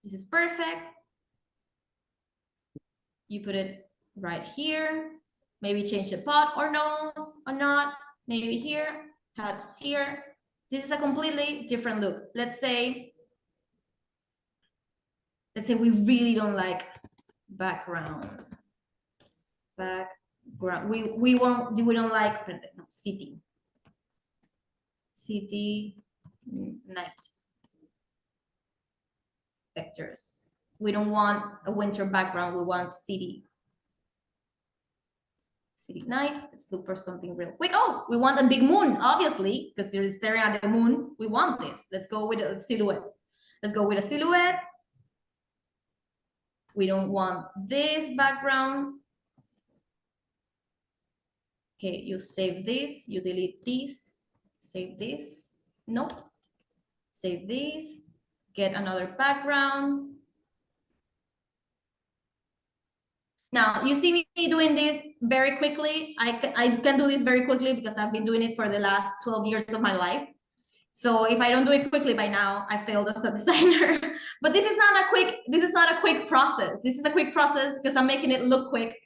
This is perfect. You put it right here. Maybe change the pot or no, or not. Maybe here, cut here. This is a completely different look. Let's say we really don't like background. We don't like city night vectors. We don't want a winter background. We want city night. Let's look for something real quick. Oh, we want a big moon, obviously, because you're staring at the moon. We want this. Let's go with a silhouette. Let's go with a silhouette. We don't want this background. Okay, you save this, you delete this, save this. Nope. Save this, get another background. Now, you see me doing this very quickly. I can do this very quickly because I've been doing it for the last 12 years of my life. So if I don't do it quickly by now, I failed as a designer. But this is not a quick process. This is a quick process because I'm making it look quick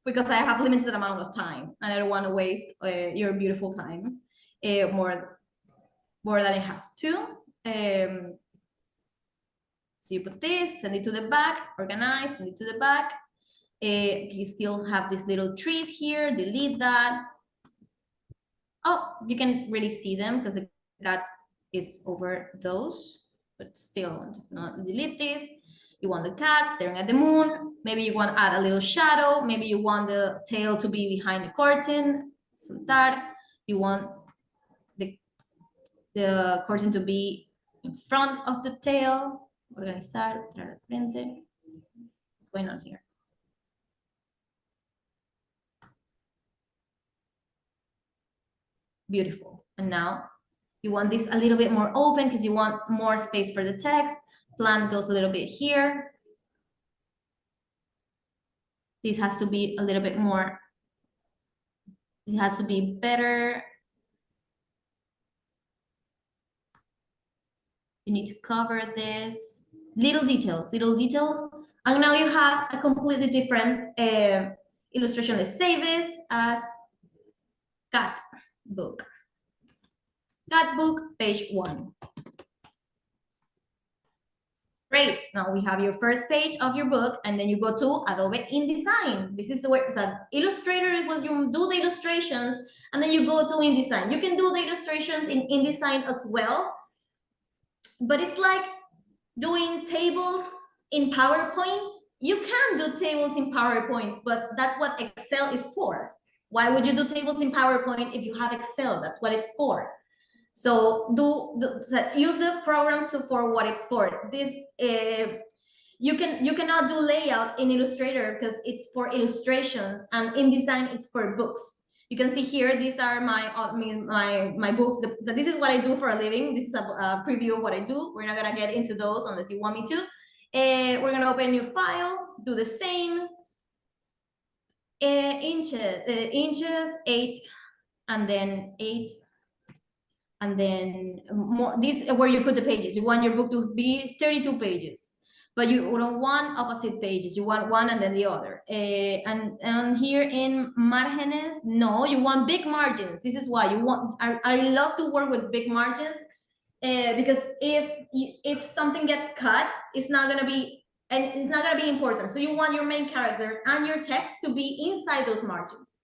because I have limited amount of time and I don't want to waste your beautiful time more than it has to. So you put this, send it to the back, organize, send it to the back. You still have these little trees here, delete that. Oh, you can really see them because the cat is over those, but still, I'm just gonna delete this. You want the cat staring at the moon. Maybe you want to add a little shadow. Maybe you want the tail to be behind the curtain. Soltar. You want the curtain to be in front of the tail. Organizar, traer al frente. What's going on here? Beautiful. And now you want this a little bit more open because you want more space for the text. Plant goes a little bit here. This has to be a little bit more, it has to be better. You need to cover this. Little details. And now you have a completely different illustration. Let's save this as cat book. Cat book, page 1. Great. Now we have your first page of your book, and then you go to Adobe InDesign. This is the way it's an Illustrator. Will you do the illustrations, and then you go to InDesign. You can do the illustrations in InDesign as well, but it's like doing tables in PowerPoint. You can do tables in PowerPoint, but that's what Excel is for. Why would you do tables in PowerPoint if you have Excel? That's what it's for. So use the programs for what it's for. This you cannot do layout in Illustrator because it's for illustrations, and InDesign it's for books. You can see here, these are my books. So this is what I do for a living. This is a preview of what I do. We're not gonna get into those unless you want me to. We're gonna open a new file, do the same. Inches 8, and then 8, and then more. This is where you put the pages. You want your book to be 32 pages, but you don't want opposite pages. You want one and then the other. And here in márgenes, no, you want big margins. This is why you want. I love to work with big margins, because if something gets cut, it's not gonna be important. So you want your main characters and your text to be inside those margins.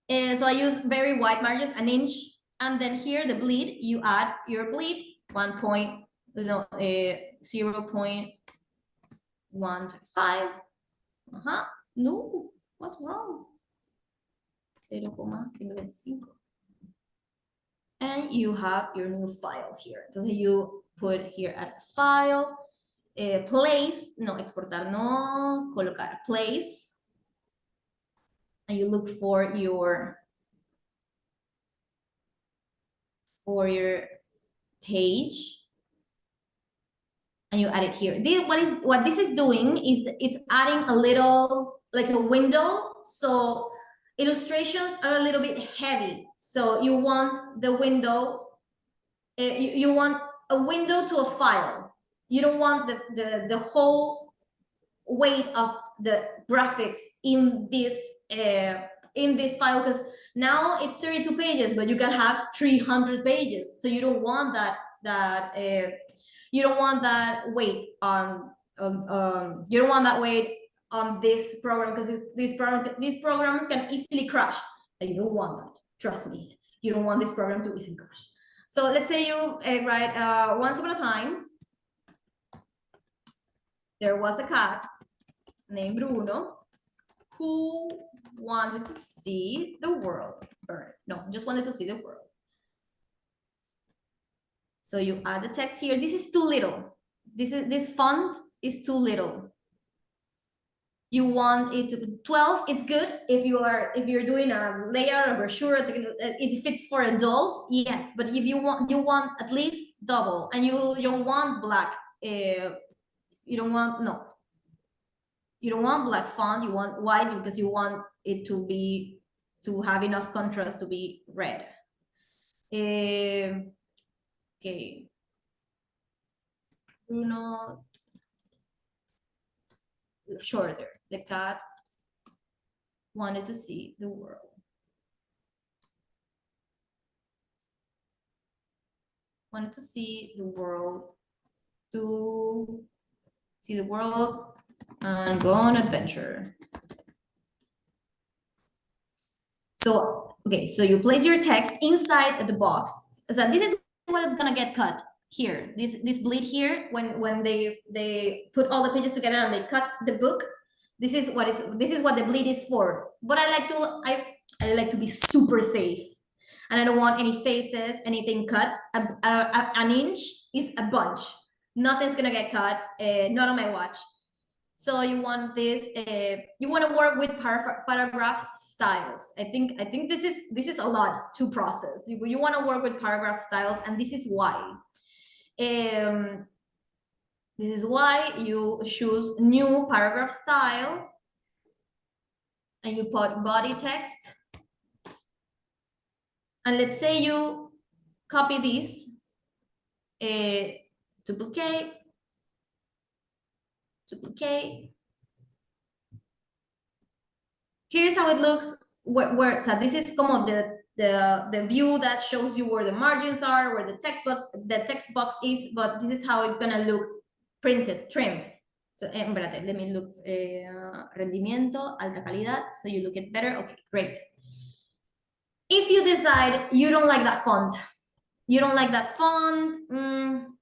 So I use very wide margins, an inch. And then here, the bleed, you add your bleed, 0.125. No, what's wrong? 0.125. And you have your new file here. So you put here at file, place, no, exportar, no, colocar, place. And you look for your page, and you add it here. What this is doing is it's adding a little, like a window. So illustrations are a little bit heavy. So you want the window, you want a window to a file. You don't want the whole weight of the graphics in this file, because now it's 32 pages, but you can have 300 pages. So you don't want you don't want that weight on you don't want that weight on this program, because these programs can easily crash, and you don't want that. Trust me, you don't want this program to easily crash. So let's say you write once upon a time there was a cat named Bruno who wanted to see the world burn. No, just wanted to see the world. So you add the text here. This is too little. This font is too little. You want it to be 12 is good if you're doing a layout, a brochure, if it's for adults, yes. But if you want at least double, and you don't want black. You don't want black font. You want white, because you want it to have enough contrast to be red. Okay. Bruno, shorter. The cat wanted to see the world. Wanted to see the world. To see the world and go on adventure. So, okay, so you place your text inside the box. So this is what it's gonna get cut here. This bleed here, when they put all the pages together and they cut the book, this is what the bleed is for. But I like to be super safe, and I don't want any faces, anything cut. An inch is a bunch. Nothing's gonna get cut, not on my watch. So you want this, you want to work with paragraph styles. I think this is a lot to process. You want to work with paragraph styles, and this is why. This is why you choose new paragraph style, and you put body text. And let's say you copy this, duplicate. Here's how it looks. So this is como the view that shows you where the margins are, where the text box is, but this is how it's gonna look printed, trimmed. So, espérate, let me look, rendimiento, alta calidad, so you look it better. Okay, great. If you decide you don't like that font,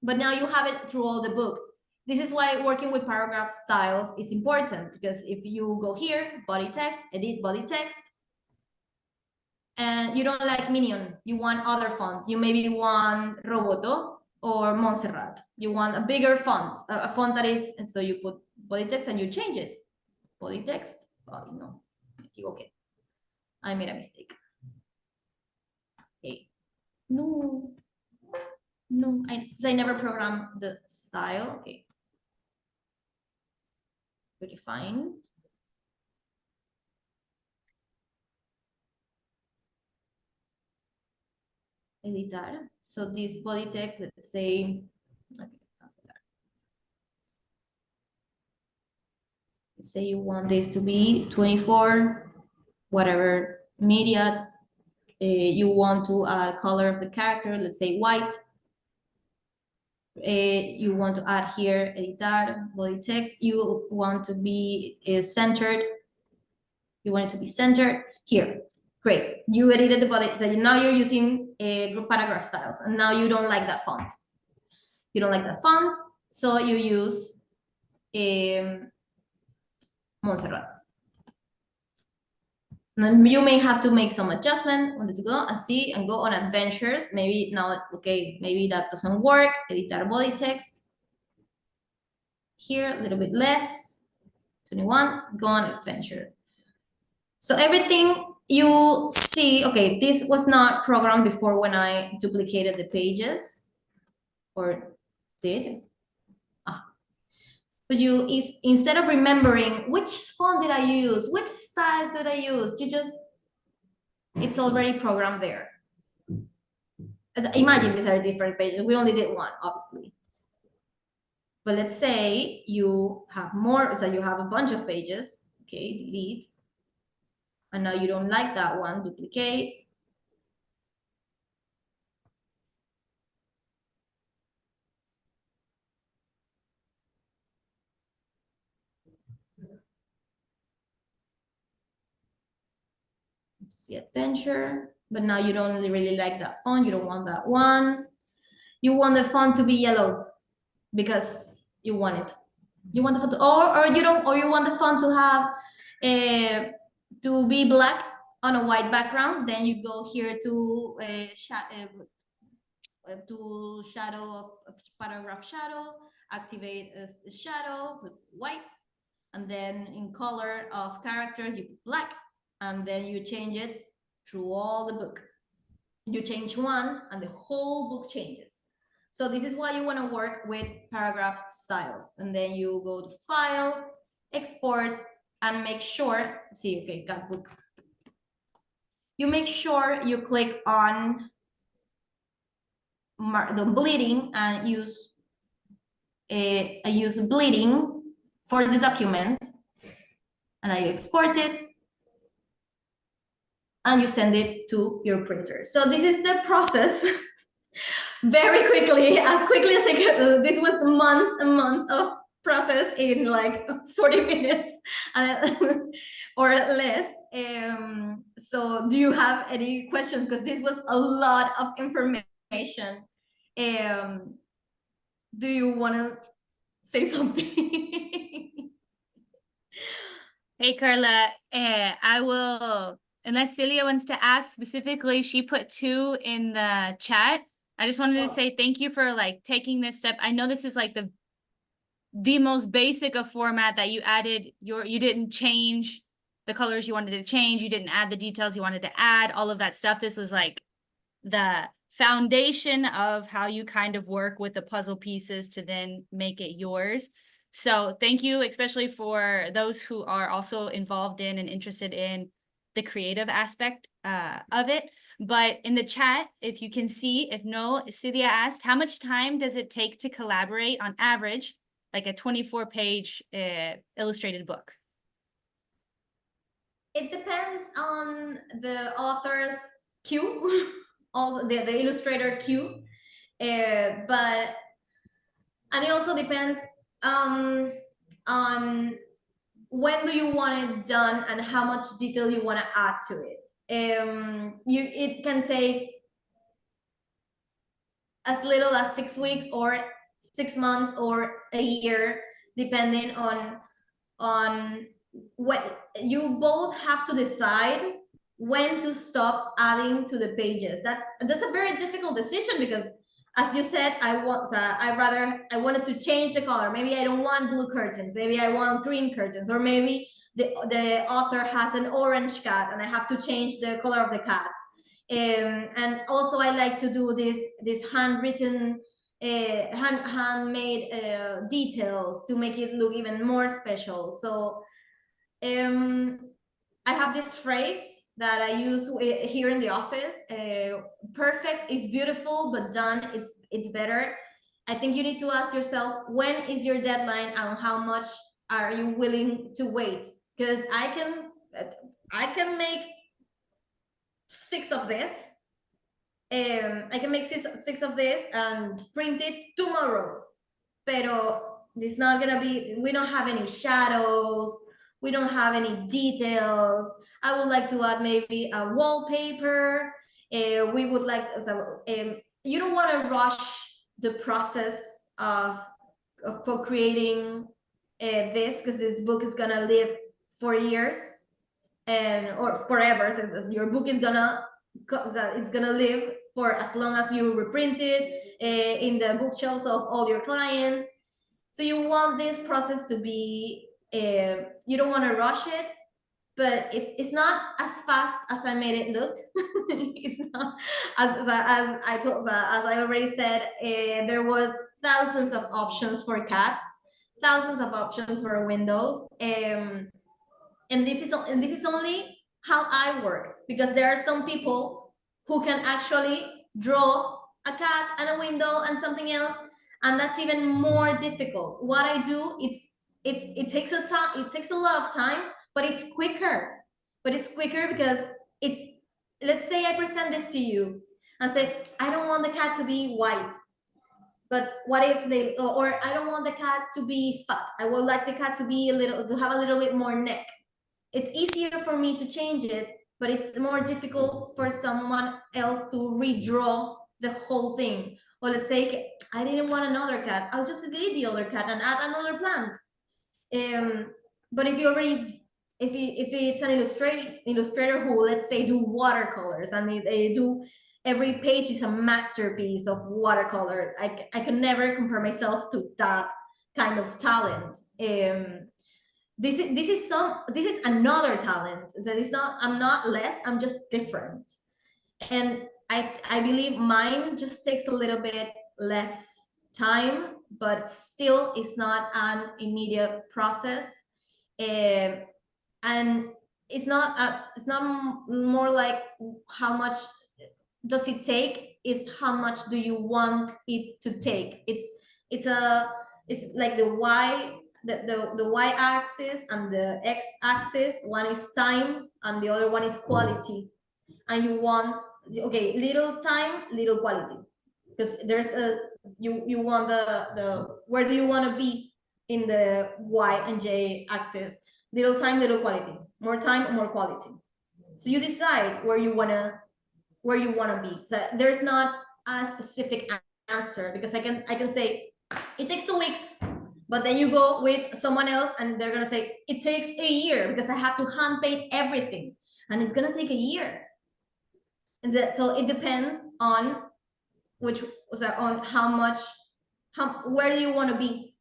but now you have it through all the book. This is why working with paragraph styles is important, because if you go here, body text, edit body text, and you don't like Minion, you want other font, you maybe want Roboto or Montserrat, you want a bigger font, a font that is, and so you put body text and you change it. Body text, no, okay, I made a mistake. Okay, no, I never programmed the style. Okay. Pretty fine. editar. So this body text, let's say, okay, let's say you want this to be 24, whatever media. You want to add color of the character, let's say white. You want to add here, editar, body text. You want to be centered. You want it to be centered here. Great. You edited the body. So now you're using paragraph styles, and now you don't like that font. You don't like that font, so you use Montserrat. Then you may have to make some adjustment, wanted to go and see and go on adventures. Maybe now, okay, maybe that doesn't work. Editar body text. Here, a little bit less. 21, go on adventure. So everything you see, okay, this was not programmed before when I duplicated the pages, or did. But you is instead of remembering which font did I use, which size did I use, you just, it's already programmed there. Imagine these are different pages. We only did one, obviously. But let's say you have more, so you have a bunch of pages, okay, delete. And now you don't like that one, duplicate. See adventure, but now you don't really like that font. You don't want that one. You want the font to be yellow because you want it. You want the font to, or you don't, or you want the font to have to be black on a white background. Then you go here to shadow of paragraph shadow, activate a shadow, put white, and then in color of characters you put black, and then you change it through all the book. You change one and the whole book changes. So this is why you want to work with paragraph styles. And then you go to file, export, and make sure, see, okay, got book. You make sure you click on the bleeding and use bleeding for the document. And then you export it and you send it to your printer. So this is the process. Very quickly as I could. This was months and months of process in like 40 minutes or less. So do you have any questions? Because this was a lot of information. Do you want to say something? Hey, Carla, I will, unless Celia wants to ask specifically, she put 2 in the chat. I just wanted to say thank you for like taking this step. I know this is like the most basic of format that you added. You didn't change the colors you wanted to change. You didn't add the details you wanted to add, all of that stuff. This was like the foundation of how you kind of work with the puzzle pieces to then make it yours. So thank you, especially for those who are also involved in and interested in the creative aspect of it. But in the chat, if you can see, if no, Celia asked, how much time does it take to collaborate on average, like a 24-page illustrated book? It depends on the author's queue, also the illustrator queue, but and it also depends on when do you want it done and how much detail you want to add to it. It can take as little as 6 weeks or 6 months or a year, depending on what you both have to decide when to stop adding to the pages. That's a very difficult decision because, as you said, I wanted to change the color. Maybe I don't want blue curtains. Maybe I want green curtains, or maybe the author has an orange cat and I have to change the color of the cats. And also I like to do this handwritten, handmade details to make it look even more special. So I have this phrase that I use here in the office. Perfect is beautiful, but done, it's better. I think you need to ask yourself, when is your deadline and how much are you willing to wait? Because I can make 6 of this. I can make six of this and print it tomorrow. Pero it's not gonna be, we don't have any shadows, we don't have any details. I would like to add maybe a wallpaper. We would like, you don't want to rush the process of for creating this, because this book is gonna live for years or forever. So your book is gonna live for as long as you reprint it in the bookshelves of all your clients. So you want this process to be, you don't want to rush it, but it's not as fast as I made it look. It's not as I already said, there was thousands of options for cats, thousands of options for windows, and this is only how I work, because there are some people who can actually draw a cat and a window and something else, and that's even more difficult. What I do, it takes a lot of time, but it's quicker. Because it's, let's say I present this to you and say, I don't want the cat to be white, but what if they, or I don't want the cat to be fat, I would like the cat to have a little bit more neck. It's easier for me to change it, but it's more difficult for someone else to redraw the whole thing. Or let's say I didn't want another cat, I'll just delete the other cat and add another plant. But if it's an illustrator who, let's say, do watercolors, and they do, every page is a masterpiece of watercolor. I can never compare myself to that kind of talent. This is another talent. So it's not, I'm not less, I'm just different. And I believe mine just takes a little bit less time, but still it's not an immediate process. And it's not more like how much does it take, is how much do you want it to take. It's like the y axis and the x axis. One is time and the other one is quality. And you want, okay, little time, little quality, because there's a, you want the where do you want to be in the y and j axis? Little time, little quality. More time, more quality. So you decide where you want to be. So there's not a specific answer, because I can say it takes 2 weeks, but then you go with someone else and they're gonna say it takes a year, because I have to hand paint everything and it's gonna take a year. And so it depends on where do you want to be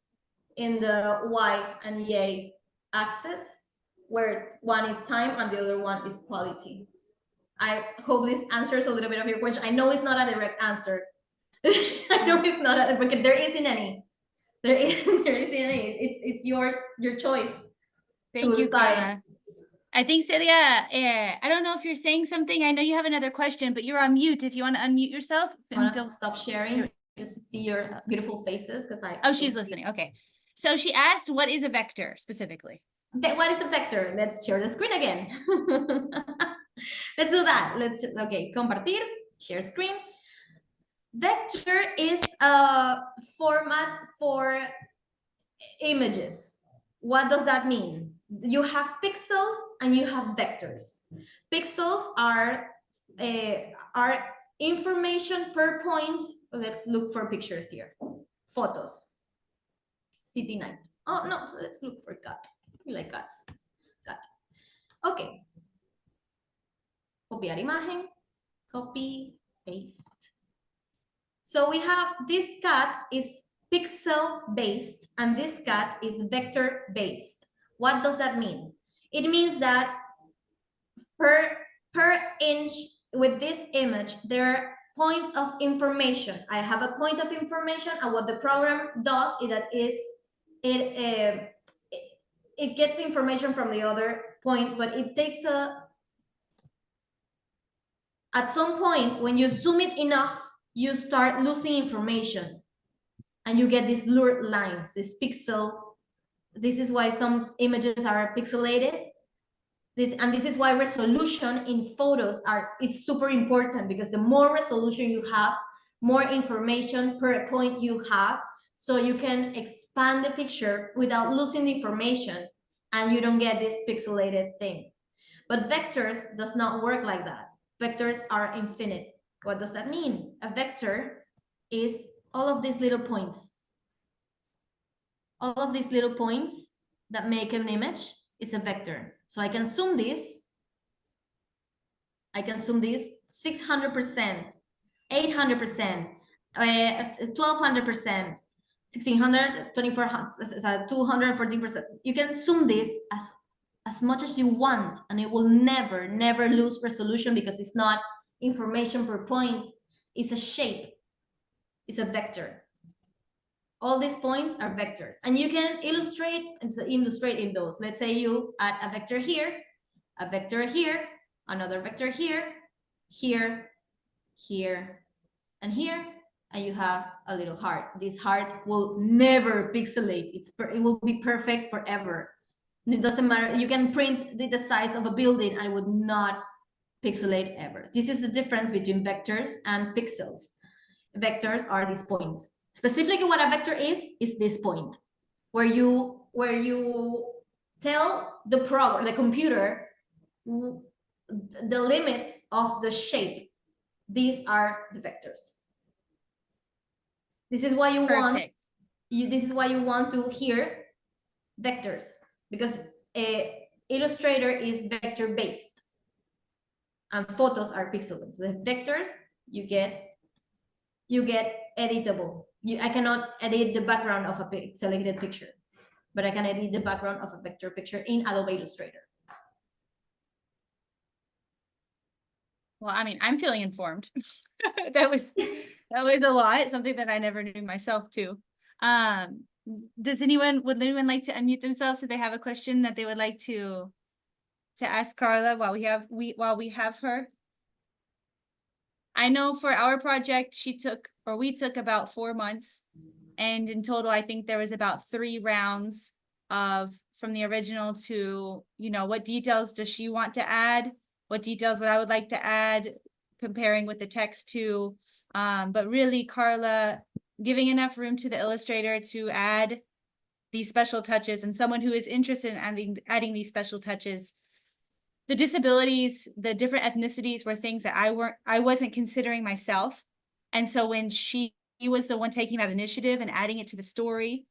in the y and y axis, where one is time and the other one is quality. I hope this answers a little bit of your question. I know it's not a direct answer. I know it's not, but there isn't any. There isn't any. It's your choice. Thank you, Karla. I think, Celia, I don't know if you're saying something. I know you have another question, but you're on mute. If you want to unmute yourself. Stop sharing just to see your beautiful faces, because Oh, she's listening. Okay. So she asked, what is a vector specifically? What is a vector? Let's share the screen again. Let's do that. Okay, compartir, share screen. Vector is a format for images. What does that mean? You have pixels and you have vectors. Pixels are information per point. Let's look for pictures here. Photos. City night. Oh no, let's look for cat. We like cats. Cat. Okay. Copiar imagen. Copy, paste. So we have this cat is pixel based and this cat is vector based. What does that mean? It means that per inch with this image, there are points of information. I have a point of information, and what the program does is that it gets information from the other point, but it takes At some point, when you zoom it enough, you start losing information and you get these blurred lines, this pixel. This is why some images are pixelated. This is why resolution in photos is super important, because the more resolution you have, more information per point you have, so you can expand the picture without losing the information and you don't get this pixelated thing. But vectors does not work like that. Vectors are infinite. What does that mean? A vector is all of these little points. All of these little points that make an image is a vector. So I can zoom this. I can zoom this 600%, 800%, 1200%, 1600, 2400, 214%. You can zoom this as much as you want, and it will never, never lose resolution, because it's not information per point. It's a shape. It's a vector. All these points are vectors, and you can illustrate in those. Let's say you add a vector here, another vector here, here, here, and here, and you have a little heart. This heart will never pixelate. It will be perfect forever. It doesn't matter. You can print the size of a building and it would not pixelate ever. This is the difference between vectors and pixels. Vectors are these points. Specifically, what a vector is this point where you tell the computer the limits of the shape. These are the vectors. This is why you Perfect. this is why you want to hear vectors, because Illustrator is vector based and photos are pixel. So the vectors you get editable. I cannot edit the background of a selected picture, but I can edit the background of a vector picture in Adobe Illustrator. Well, I mean, I'm feeling informed. That was a lot, something that I never knew myself too. Would anyone like to unmute themselves if they have a question that they would like to ask Karla while we have her? I know for our project, we took about 4 months, and in total, I think there was about 3 rounds from the original to, what details does she want to add? What details would I would like to add, comparing with the text too. But really, Karla giving enough room to the illustrator to add these special touches, and someone who is interested in adding these special touches. The disabilities, the different ethnicities were things that I wasn't considering myself. And so when she was the one taking that initiative and adding it to the story,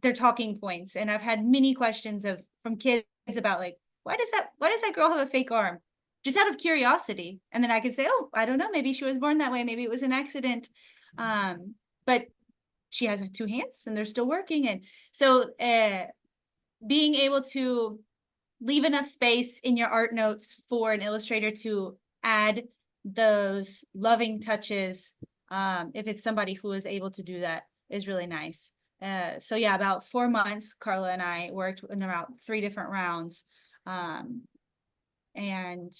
they're talking points. And I've had many questions from kids about, like, why does that girl have a fake arm? Just out of curiosity. And then I could say, oh, I don't know, maybe she was born that way, maybe it was an accident. But she has 2 hands and they're still working. And so being able to leave enough space in your art notes for an illustrator to add those loving touches, if it's somebody who is able to do that, is really nice. So yeah, about 4 months, Karla and I worked in about 3 different rounds. And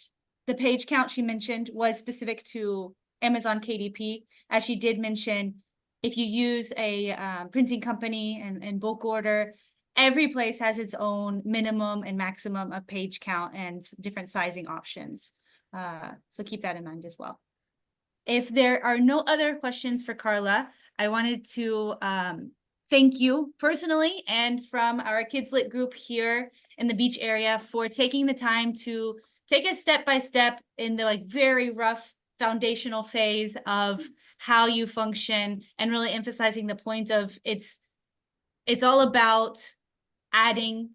the page count she mentioned was specific to Amazon KDP. As she did mention, if you use a printing company and bulk order, every place has its own minimum and maximum of page count and different sizing options. So keep that in mind as well. If there are no other questions for Karla, I wanted to thank you personally and from our Kids Lit group here in the beach area for taking the time to take us step by step in the very rough foundational phase of how you function, and really emphasizing the point of it's all about adding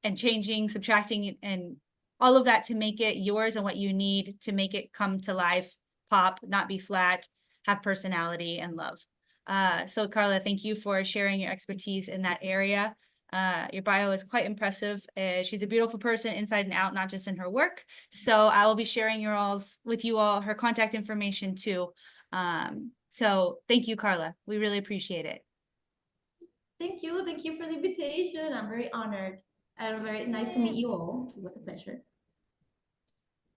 and changing, subtracting, and all of that to make it yours and what you need to make it come to life, pop, not be flat, have personality and love. So Karla, thank you for sharing your expertise in that area. Your bio is quite impressive. She's a beautiful person inside and out, not just in her work. So I will be sharing with you all her contact information too. So thank you, Karla. We really appreciate it. Thank you for the invitation. I'm very honored and very nice to meet you all. It was a pleasure.